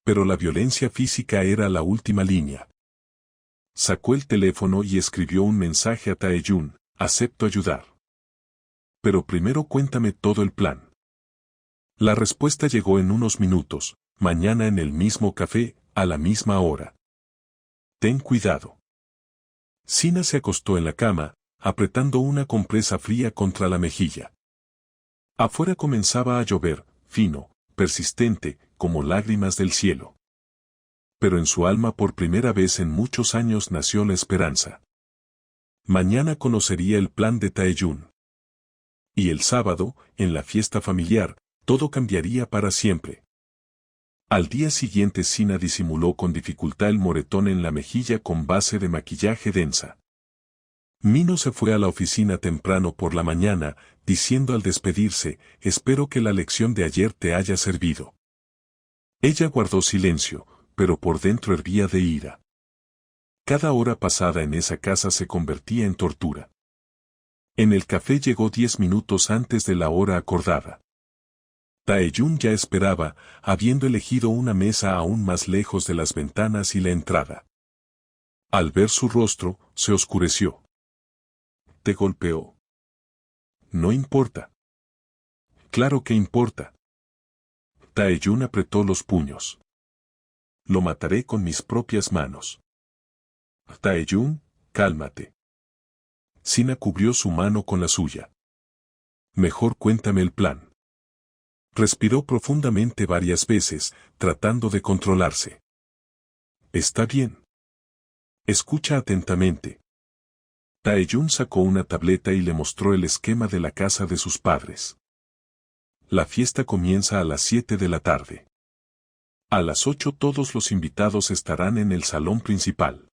Pero la violencia física era la última línea. Sacó el teléfono y escribió un mensaje a Taeyun: acepto ayudar. Pero primero cuéntame todo el plan. La respuesta llegó en unos minutos: mañana en el mismo café, a la misma hora. Ten cuidado. Sina se acostó en la cama, apretando una compresa fría contra la mejilla. Afuera comenzaba a llover, fino, persistente, como lágrimas del cielo. Pero en su alma por primera vez en muchos años nació la esperanza. Mañana conocería el plan de Taeyun. Y el sábado, en la fiesta familiar, todo cambiaría para siempre. Al día siguiente Sina disimuló con dificultad el moretón en la mejilla con base de maquillaje densa. Mino se fue a la oficina temprano por la mañana, diciendo al despedirse: espero que la lección de ayer te haya servido. Ella guardó silencio, pero por dentro hervía de ira. Cada hora pasada en esa casa se convertía en tortura. En el café llegó 10 minutos antes de la hora acordada. Taeyun ya esperaba, habiendo elegido una mesa aún más lejos de las ventanas y la entrada. Al ver su rostro, se oscureció. ¿Te golpeó? No importa. Claro que importa. Taeyun apretó los puños. Lo mataré con mis propias manos. Taeyun, cálmate. Sina cubrió su mano con la suya. Mejor cuéntame el plan. Respiró profundamente varias veces, tratando de controlarse. Está bien. Escucha atentamente. Taeyun sacó una tableta y le mostró el esquema de la casa de sus padres. La fiesta comienza a las 7 de la tarde. A las 8 todos los invitados estarán en el salón principal.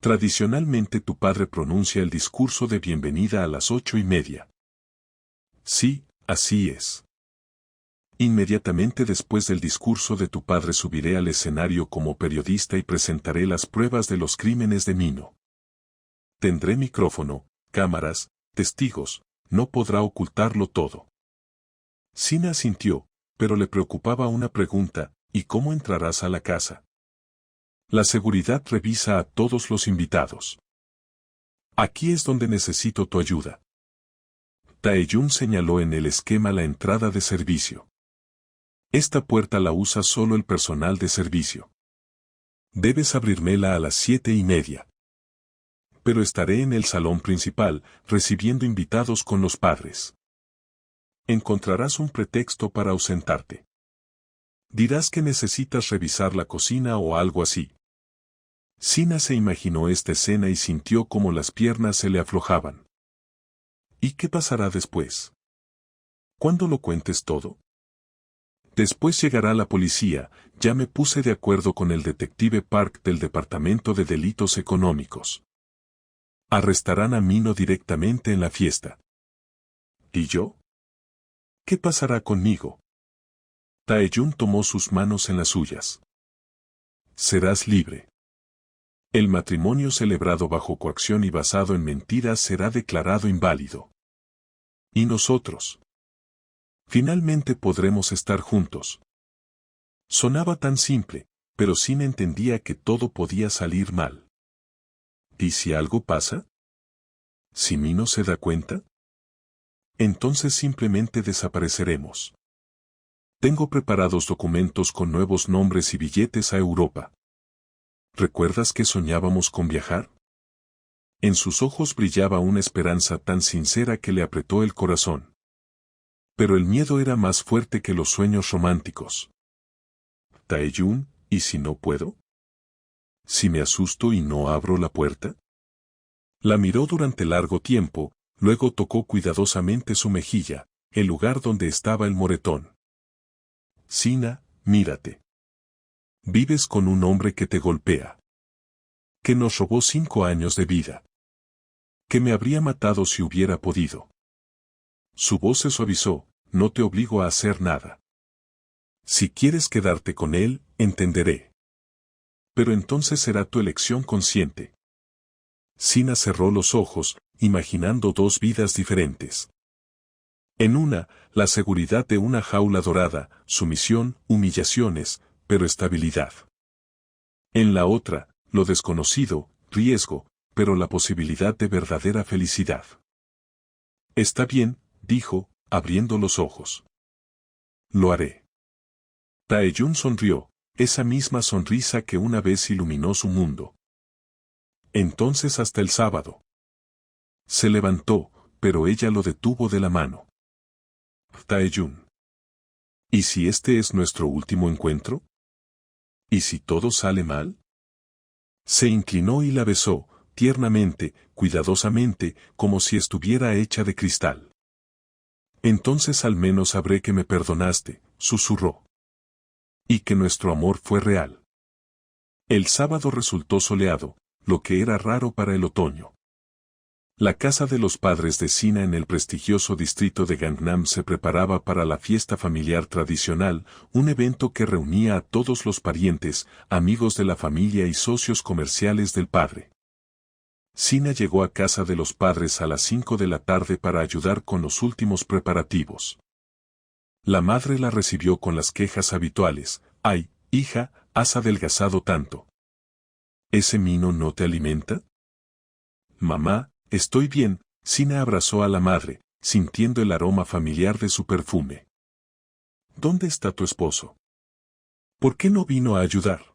Tradicionalmente tu padre pronuncia el discurso de bienvenida a las 8:30. Sí, así es. Inmediatamente después del discurso de tu padre subiré al escenario como periodista y presentaré las pruebas de los crímenes de Mino. Tendré micrófono, cámaras, testigos, no podrá ocultarlo todo. Sina asintió, pero le preocupaba una pregunta: ¿y cómo entrarás a la casa? La seguridad revisa a todos los invitados. Aquí es donde necesito tu ayuda. Taeyun señaló en el esquema la entrada de servicio. Esta puerta la usa solo el personal de servicio. Debes abrirmela a las 7:30. Pero estaré en el salón principal, recibiendo invitados con los padres. Encontrarás un pretexto para ausentarte. Dirás que necesitas revisar la cocina o algo así. Sina se imaginó esta escena y sintió como las piernas se le aflojaban. ¿Y qué pasará después? ¿Cuándo lo cuentes todo? Después llegará la policía. Ya me puse de acuerdo con el detective Park del Departamento de Delitos Económicos. Arrestarán a Mino directamente en la fiesta. ¿Y yo? ¿Qué pasará conmigo? Taeyun tomó sus manos en las suyas. Serás libre. El matrimonio celebrado bajo coacción y basado en mentiras será declarado inválido. ¿Y nosotros? Finalmente podremos estar juntos. Sonaba tan simple, pero Sina entendía que todo podía salir mal. ¿Y si algo pasa? ¿Si Mino se da cuenta? Entonces simplemente desapareceremos. Tengo preparados documentos con nuevos nombres y billetes a Europa. ¿Recuerdas que soñábamos con viajar? En sus ojos brillaba una esperanza tan sincera que le apretó el corazón. Pero el miedo era más fuerte que los sueños románticos. Taeyun, ¿y si no puedo? ¿Si me asusto y no abro la puerta? La miró durante largo tiempo, luego tocó cuidadosamente su mejilla, el lugar donde estaba el moretón. Sina, mírate. Vives con un hombre que te golpea. Que nos robó 5 años de vida. Que me habría matado si hubiera podido. Su voz se suavizó: no te obligo a hacer nada. Si quieres quedarte con él, entenderé. Pero entonces será tu elección consciente. Sina cerró los ojos, imaginando 2 vidas diferentes. En una, la seguridad de una jaula dorada, sumisión, humillaciones, pero estabilidad. En la otra, lo desconocido, riesgo, pero la posibilidad de verdadera felicidad. Está bien, dijo, abriendo los ojos. Lo haré. Taeyun sonrió, esa misma sonrisa que una vez iluminó su mundo. Entonces hasta el sábado. Se levantó, pero ella lo detuvo de la mano. Taeyun. ¿Y si este es nuestro último encuentro? ¿Y si todo sale mal? Se inclinó y la besó, tiernamente, cuidadosamente, como si estuviera hecha de cristal. Entonces al menos sabré que me perdonaste, susurró. Y que nuestro amor fue real. El sábado resultó soleado, lo que era raro para el otoño. La casa de los padres de Sina en el prestigioso distrito de Gangnam se preparaba para la fiesta familiar tradicional, un evento que reunía a todos los parientes, amigos de la familia y socios comerciales del padre. Sina llegó a casa de los padres a las 5 de la tarde para ayudar con los últimos preparativos. La madre la recibió con las quejas habituales: «Ay, hija, has adelgazado tanto. ¿Ese mino no te alimenta?» «Mamá, estoy bien», Sina abrazó a la madre, sintiendo el aroma familiar de su perfume. «¿Dónde está tu esposo? ¿Por qué no vino a ayudar?»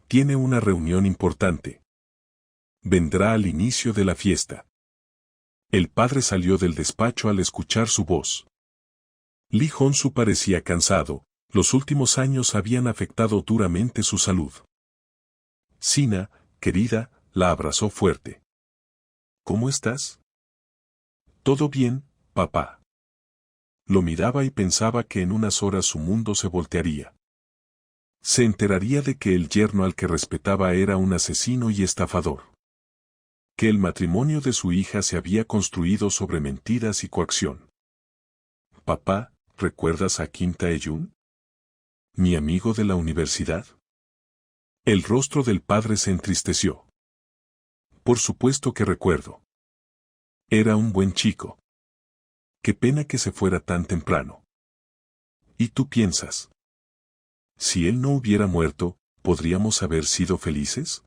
«Tiene una reunión importante. Vendrá al inicio de la fiesta». El padre salió del despacho al escuchar su voz. Lee Hong-soo parecía cansado, los últimos años habían afectado duramente su salud. Sina, querida, la abrazó fuerte. «¿Cómo estás?» «Todo bien, papá». Lo miraba y pensaba que en unas horas su mundo se voltearía. Se enteraría de que el yerno al que respetaba era un asesino y estafador. Que el matrimonio de su hija se había construido sobre mentiras y coacción. «Papá, ¿recuerdas a Kim Tae-jun? ¿Mi amigo de la universidad?» El rostro del padre se entristeció. «Por supuesto que recuerdo. Era un buen chico. Qué pena que se fuera tan temprano. ¿Y tú piensas? Si él no hubiera muerto, ¿podríamos haber sido felices?»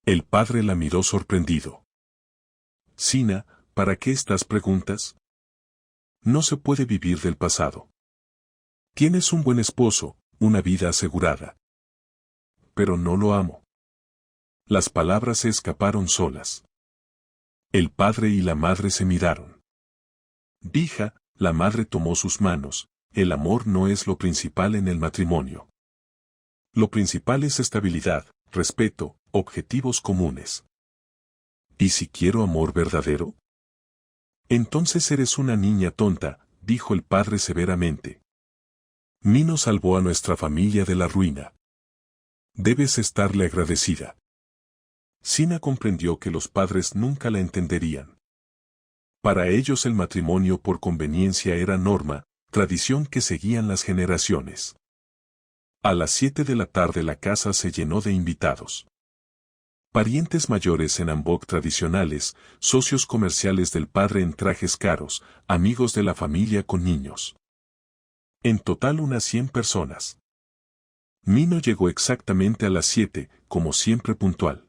El padre la miró sorprendido. «Sina, ¿para qué estas preguntas? No se puede vivir del pasado. Tienes un buen esposo, una vida asegurada. Pero no lo amo». Las palabras se escaparon solas. El padre y la madre se miraron. «Hija», la madre tomó sus manos, «el amor no es lo principal en el matrimonio. Lo principal es estabilidad, respeto, objetivos comunes». «¿Y si quiero amor verdadero?» «Entonces eres una niña tonta», dijo el padre severamente. «Mino salvó a nuestra familia de la ruina. Debes estarle agradecida». Sina comprendió que los padres nunca la entenderían. Para ellos el matrimonio por conveniencia era norma, tradición que seguían las generaciones. A las 7 de la tarde la casa se llenó de invitados. Parientes mayores en hanbok tradicionales, socios comerciales del padre en trajes caros, amigos de la familia con niños. En total unas 100 personas. Mino llegó exactamente a las 7, como siempre puntual.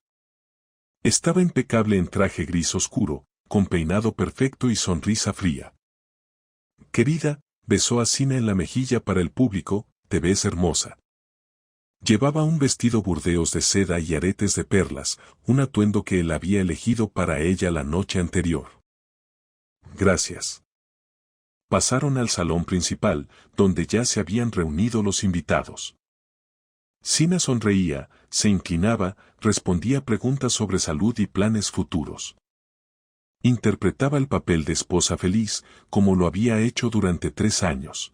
Estaba impecable en traje gris oscuro, con peinado perfecto y sonrisa fría. «Querida», besó a Sina en la mejilla para el público, «te ves hermosa». Llevaba un vestido burdeos de seda y aretes de perlas, un atuendo que él había elegido para ella la noche anterior. «Gracias». Pasaron al salón principal, donde ya se habían reunido los invitados. Sina sonreía, se inclinaba, respondía preguntas sobre salud y planes futuros. Interpretaba el papel de esposa feliz, como lo había hecho durante 3 años.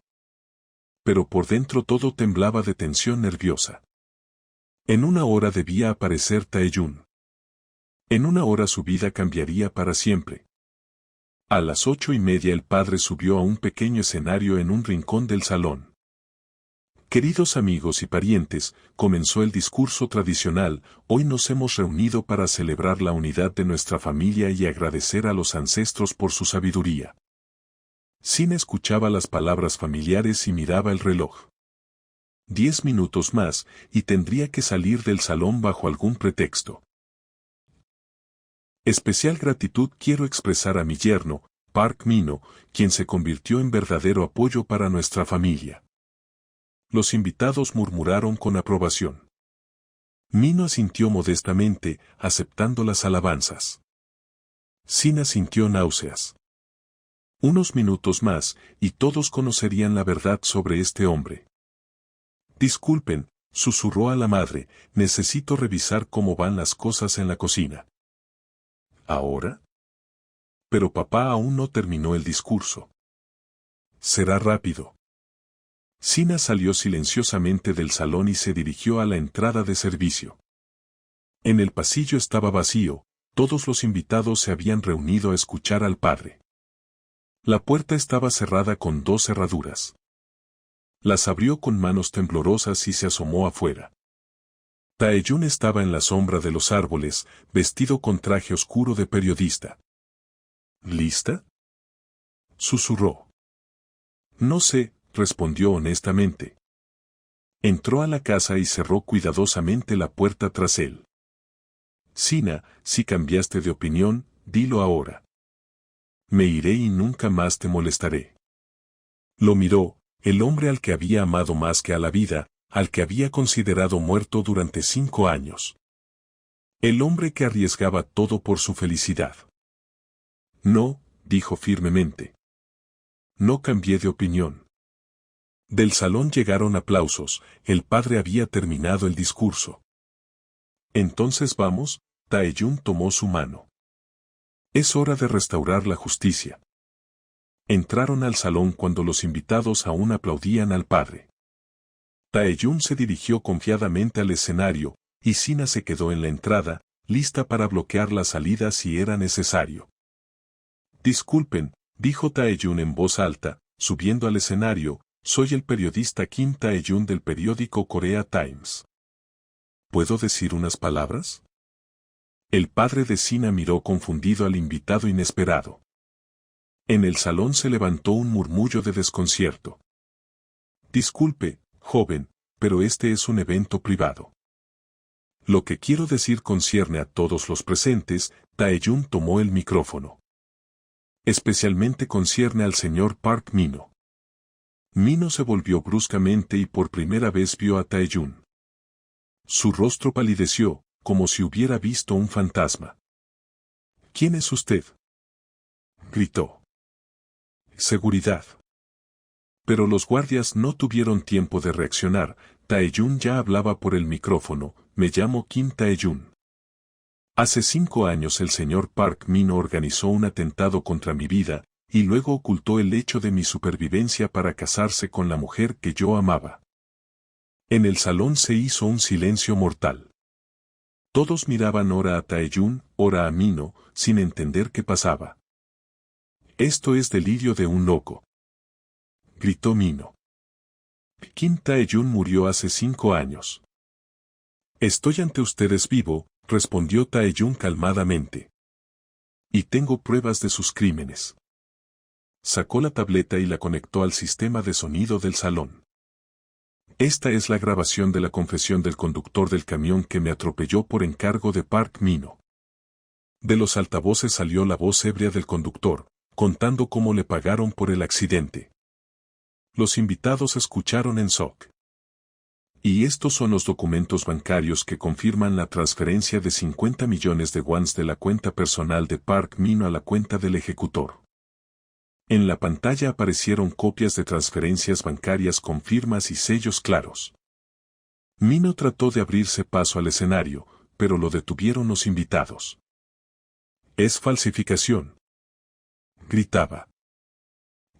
Pero por dentro todo temblaba de tensión nerviosa. En una hora debía aparecer Taeyun. En una hora su vida cambiaría para siempre. A las 8:30 el padre subió a un pequeño escenario en un rincón del salón. «Queridos amigos y parientes», comenzó el discurso tradicional, «hoy nos hemos reunido para celebrar la unidad de nuestra familia y agradecer a los ancestros por su sabiduría». Sina escuchaba las palabras familiares y miraba el reloj. 10 minutos más, y tendría que salir del salón bajo algún pretexto. Especial gratitud quiero expresar a mi yerno, Park Min-ho, quien se convirtió en verdadero apoyo para nuestra familia. Los invitados murmuraron con aprobación. Min-ho asintió modestamente, aceptando las alabanzas. Sina sintió náuseas. Unos minutos más, y todos conocerían la verdad sobre este hombre. Disculpen, susurró a la madre, necesito revisar cómo van las cosas en la cocina. ¿Ahora? Pero papá aún no terminó el discurso. Será rápido. Sina salió silenciosamente del salón y se dirigió a la entrada de servicio. En el pasillo estaba vacío, todos los invitados se habían reunido a escuchar al padre. La puerta estaba cerrada con 2 cerraduras. Las abrió con manos temblorosas y se asomó afuera. Taeyun estaba en la sombra de los árboles, vestido con traje oscuro de periodista. ¿Lista?, susurró. No sé, respondió honestamente. Entró a la casa y cerró cuidadosamente la puerta tras él. Sina, si cambiaste de opinión, dilo ahora. Me iré y nunca más te molestaré. Lo miró, el hombre al que había amado más que a la vida, al que había considerado muerto durante 5 años. El hombre que arriesgaba todo por su felicidad. No, dijo firmemente. No cambié de opinión. Del salón llegaron aplausos, el padre había terminado el discurso. Entonces vamos, Taeyun tomó su mano. Es hora de restaurar la justicia. Entraron al salón cuando los invitados aún aplaudían al padre. Taeyun se dirigió confiadamente al escenario, y Sina se quedó en la entrada, lista para bloquear la salida si era necesario. Disculpen, dijo Taeyun en voz alta, subiendo al escenario, soy el periodista Kim Taeyun del periódico Korea Times. ¿Puedo decir unas palabras? El padre de Sina miró confundido al invitado inesperado. En el salón se levantó un murmullo de desconcierto. Disculpe, joven, pero este es un evento privado. Lo que quiero decir concierne a todos los presentes, Taeyun tomó el micrófono. Especialmente concierne al señor Park Min-ho. Min-ho se volvió bruscamente y por primera vez vio a Taeyun. Su rostro palideció, como si hubiera visto un fantasma. ¿Quién es usted?, gritó. Seguridad. Pero los guardias no tuvieron tiempo de reaccionar, Taeyun ya hablaba por el micrófono, me llamo Kim Taeyun. Hace 5 años el señor Park Min-ho organizó un atentado contra mi vida, y luego ocultó el hecho de mi supervivencia para casarse con la mujer que yo amaba. En el salón se hizo un silencio mortal. Todos miraban ora a Taeyun, ora a Min-ho, sin entender qué pasaba. Esto es delirio de un loco, gritó Min-ho. Kim Taeyun murió hace 5 años. Estoy ante ustedes vivo, respondió Taeyun calmadamente. Y tengo pruebas de sus crímenes. Sacó la tableta y la conectó al sistema de sonido del salón. Esta es la grabación de la confesión del conductor del camión que me atropelló por encargo de Park Min-ho. De los altavoces salió la voz ebria del conductor, contando cómo le pagaron por el accidente. Los invitados escucharon en shock. Y estos son los documentos bancarios que confirman la transferencia de 50 millones de wons de la cuenta personal de Park Min-ho a la cuenta del ejecutor. En la pantalla aparecieron copias de transferencias bancarias con firmas y sellos claros. Min-ho trató de abrirse paso al escenario, pero lo detuvieron los invitados. Es falsificación, gritaba.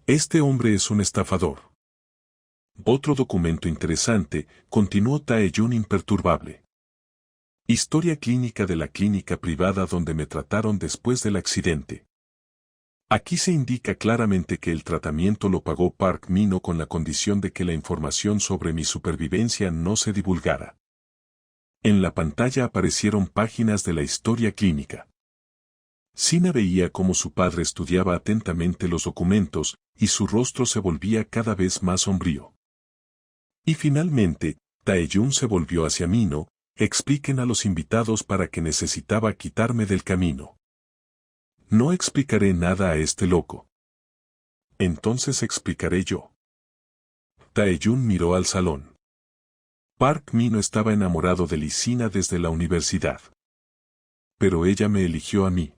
Este hombre es un estafador. Otro documento interesante, continuó Taeyun imperturbable. Historia clínica de la clínica privada donde me trataron después del accidente. Aquí se indica claramente que el tratamiento lo pagó Park Min-ho con la condición de que la información sobre mi supervivencia no se divulgara. En la pantalla aparecieron páginas de la historia clínica. Sina veía cómo su padre estudiaba atentamente los documentos, y su rostro se volvía cada vez más sombrío. Y finalmente, Taeyun se volvió hacia Mino: expliquen a los invitados para qué necesitaba quitarme del camino. No explicaré nada a este loco. Entonces explicaré yo. Taeyun miró al salón. Park Mino estaba enamorado de Lisina desde la universidad. Pero ella me eligió a mí.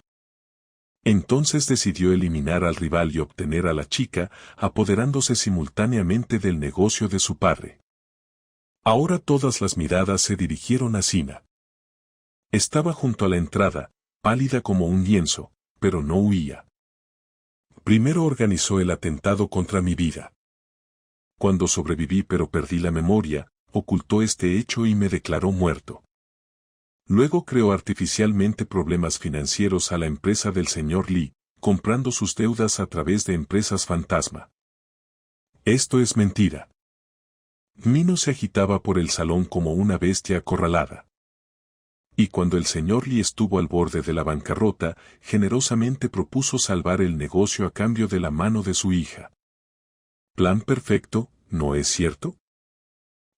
Entonces decidió eliminar al rival y obtener a la chica, apoderándose simultáneamente del negocio de su padre. Ahora todas las miradas se dirigieron a Sina. Estaba junto a la entrada, pálida como un lienzo, pero no huía. Primero organizó el atentado contra mi vida. Cuando sobreviví pero perdí la memoria, ocultó este hecho y me declaró muerto. Luego creó artificialmente problemas financieros a la empresa del señor Lee, comprando sus deudas a través de empresas fantasma. Esto es mentira. Mino se agitaba por el salón como una bestia acorralada. Y cuando el señor Lee estuvo al borde de la bancarrota, generosamente propuso salvar el negocio a cambio de la mano de su hija. Plan perfecto, ¿no es cierto?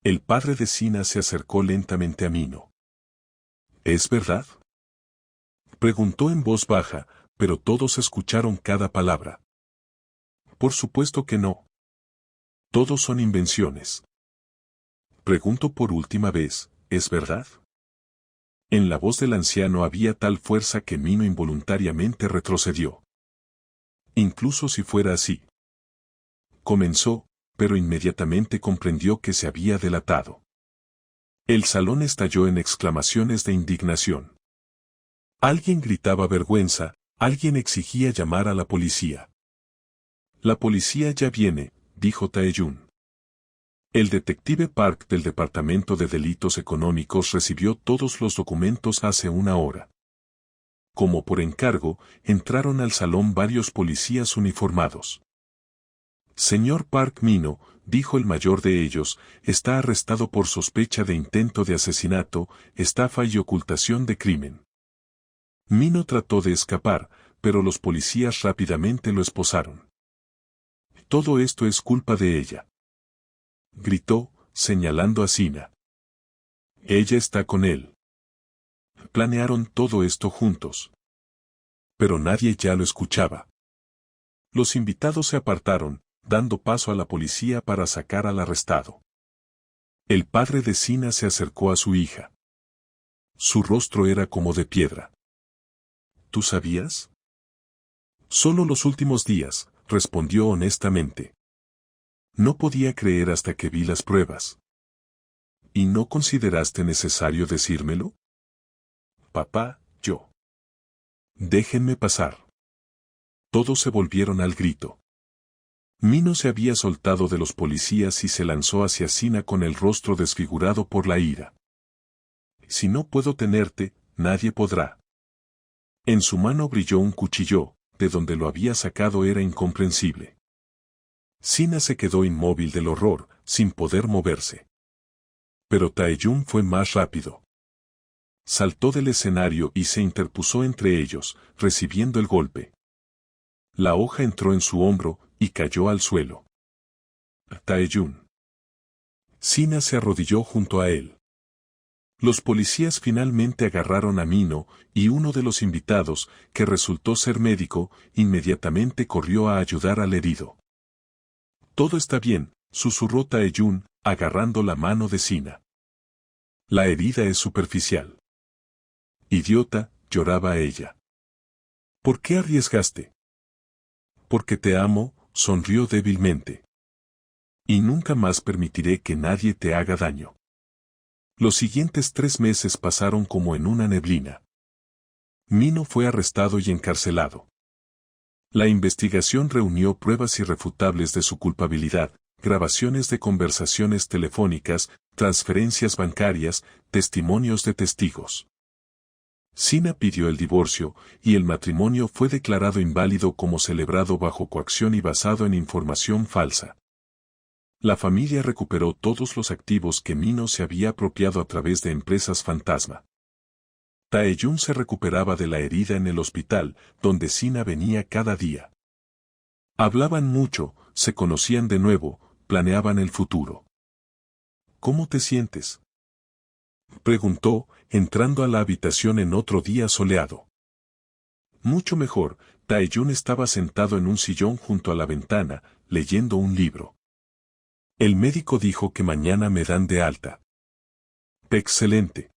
El padre de Sina se acercó lentamente a Mino. ¿Es verdad?, preguntó en voz baja, pero todos escucharon cada palabra. Por supuesto que no. Todos son invenciones. Pregunto por última vez, ¿es verdad? En la voz del anciano había tal fuerza que Mino involuntariamente retrocedió. Incluso si fuera así. Comenzó, pero inmediatamente comprendió que se había delatado. El salón estalló en exclamaciones de indignación. Alguien gritaba vergüenza, alguien exigía llamar a la policía. La policía ya viene, dijo Taeyun. El detective Park del Departamento de Delitos Económicos recibió todos los documentos hace una hora. Como por encargo, entraron al salón varios policías uniformados. Señor Park Mino, dijo el mayor de ellos, está arrestado por sospecha de intento de asesinato, estafa y ocultación de crimen. Mino trató de escapar, pero los policías rápidamente lo esposaron. Todo esto es culpa de ella, gritó, señalando a Sina. Ella está con él. Planearon todo esto juntos. Pero nadie ya lo escuchaba. Los invitados se apartaron, dando paso a la policía para sacar al arrestado. El padre de Sina se acercó a su hija. Su rostro era como de piedra. ¿Tú sabías? Solo los últimos días, respondió honestamente. No podía creer hasta que vi las pruebas. ¿Y no consideraste necesario decírmelo? Papá, yo. Déjenme pasar. Todos se volvieron al grito. Mino se había soltado de los policías y se lanzó hacia Sina con el rostro desfigurado por la ira. Si no puedo tenerte, nadie podrá. En su mano brilló un cuchillo, de donde lo había sacado era incomprensible. Sina se quedó inmóvil del horror, sin poder moverse. Pero Taeyun fue más rápido. Saltó del escenario y se interpuso entre ellos, recibiendo el golpe. La hoja entró en su hombro y cayó al suelo. Taeyun. Sina se arrodilló junto a él. Los policías finalmente agarraron a Mino, y uno de los invitados, que resultó ser médico, inmediatamente corrió a ayudar al herido. Todo está bien, susurró Taeyun, agarrando la mano de Sina. La herida es superficial. Idiota, lloraba ella. ¿Por qué arriesgaste? Porque te amo, sonrió débilmente. Y nunca más permitiré que nadie te haga daño. Los siguientes 3 meses pasaron como en una neblina. Mino fue arrestado y encarcelado. La investigación reunió pruebas irrefutables de su culpabilidad, grabaciones de conversaciones telefónicas, transferencias bancarias, testimonios de testigos. Sina pidió el divorcio, y el matrimonio fue declarado inválido como celebrado bajo coacción y basado en información falsa. La familia recuperó todos los activos que Mino se había apropiado a través de empresas fantasma. Taeyun se recuperaba de la herida en el hospital, donde Sina venía cada día. Hablaban mucho, se conocían de nuevo, planeaban el futuro. ¿Cómo te sientes?, preguntó, entrando a la habitación en otro día soleado. Mucho mejor. Taeyun estaba sentado en un sillón junto a la ventana, leyendo un libro. El médico dijo que mañana me dan de alta. Excelente.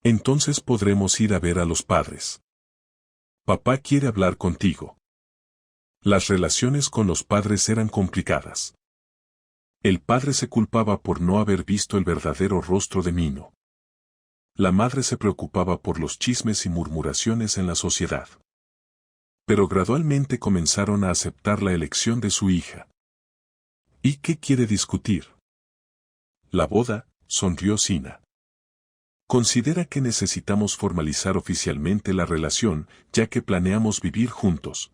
Entonces podremos ir a ver a los padres. Papá quiere hablar contigo. Las relaciones con los padres eran complicadas. El padre se culpaba por no haber visto el verdadero rostro de Minho. La madre se preocupaba por los chismes y murmuraciones en la sociedad. Pero gradualmente comenzaron a aceptar la elección de su hija. ¿Y qué quiere discutir? La boda, sonrió Sina. Considera que necesitamos formalizar oficialmente la relación, ya que planeamos vivir juntos.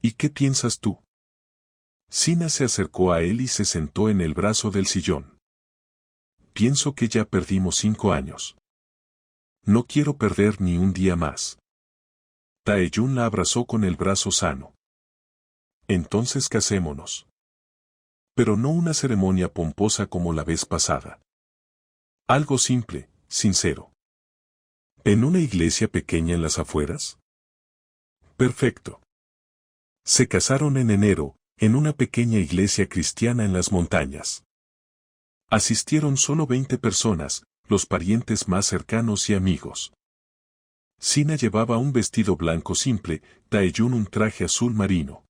¿Y qué piensas tú? Sina se acercó a él y se sentó en el brazo del sillón. Pienso que ya perdimos 5 años. No quiero perder ni un día más. Taeyun la abrazó con el brazo sano. Entonces casémonos. Pero no una ceremonia pomposa como la vez pasada. Algo simple, sincero. ¿En una iglesia pequeña en las afueras? Perfecto. Se casaron en enero, en una pequeña iglesia cristiana en las montañas. Asistieron solo 20 personas, los parientes más cercanos y amigos. Sina llevaba un vestido blanco simple, Taeyun un traje azul marino.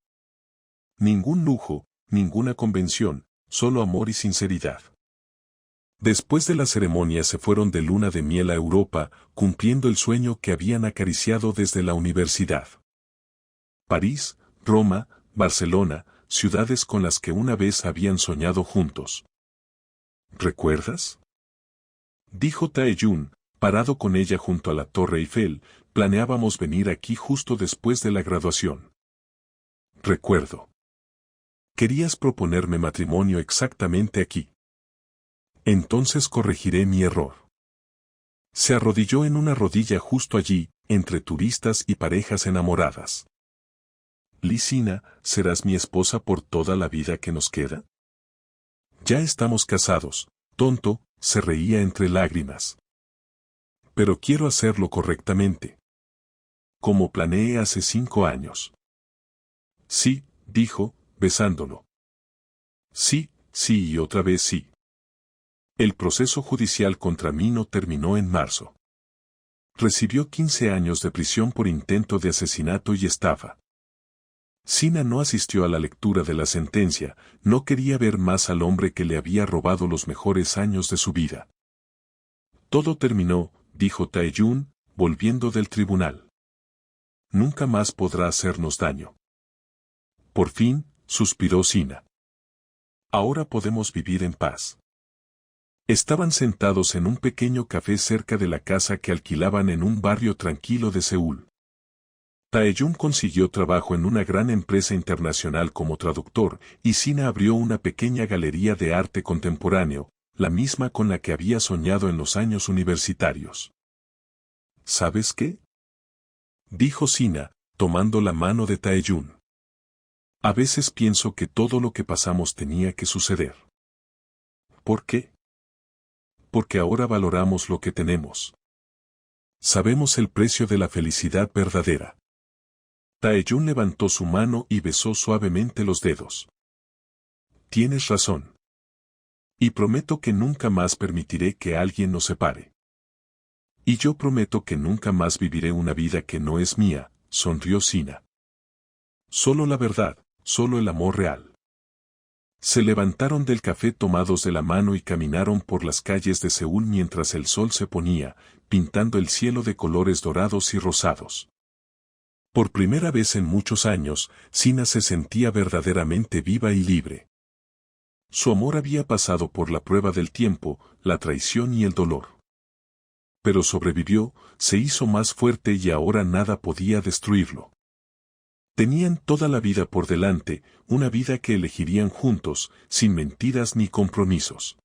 Ningún lujo, ninguna convención, solo amor y sinceridad. Después de la ceremonia se fueron de luna de miel a Europa, cumpliendo el sueño que habían acariciado desde la universidad. París, Roma, Barcelona, ciudades con las que una vez habían soñado juntos. ¿Recuerdas?, dijo Taeyun, parado con ella junto a la Torre Eiffel. Planeábamos venir aquí justo después de la graduación. Recuerdo. Querías proponerme matrimonio exactamente aquí. Entonces corregiré mi error. Se arrodilló en una rodilla justo allí, entre turistas y parejas enamoradas. Sina, ¿serás mi esposa por toda la vida que nos queda? Ya estamos casados, tonto, se reía entre lágrimas. Pero quiero hacerlo correctamente. Como planeé hace 5 años. Sí, dijo, besándolo. Sí, sí y otra vez sí. El proceso judicial contra Minho terminó en marzo. Recibió 15 años de prisión por intento de asesinato y estafa. Sina no asistió a la lectura de la sentencia, no quería ver más al hombre que le había robado los mejores años de su vida. Todo terminó, dijo Taeyun, volviendo del tribunal. Nunca más podrá hacernos daño. Por fin, suspiró Sina. Ahora podemos vivir en paz. Estaban sentados en un pequeño café cerca de la casa que alquilaban en un barrio tranquilo de Seúl. Taeyun consiguió trabajo en una gran empresa internacional como traductor, y Sina abrió una pequeña galería de arte contemporáneo, la misma con la que había soñado en los años universitarios. ¿Sabes qué?, dijo Sina, tomando la mano de Taeyun. A veces pienso que todo lo que pasamos tenía que suceder. ¿Por qué? Porque ahora valoramos lo que tenemos. Sabemos el precio de la felicidad verdadera. Taeyun levantó su mano y besó suavemente los dedos. Tienes razón. Y prometo que nunca más permitiré que alguien nos separe. Y yo prometo que nunca más viviré una vida que no es mía, sonrió Sina. Solo la verdad, solo el amor real. Se levantaron del café tomados de la mano y caminaron por las calles de Seúl mientras el sol se ponía, pintando el cielo de colores dorados y rosados. Por primera vez en muchos años, Sina se sentía verdaderamente viva y libre. Su amor había pasado por la prueba del tiempo, la traición y el dolor. Pero sobrevivió, se hizo más fuerte y ahora nada podía destruirlo. Tenían toda la vida por delante, una vida que elegirían juntos, sin mentiras ni compromisos.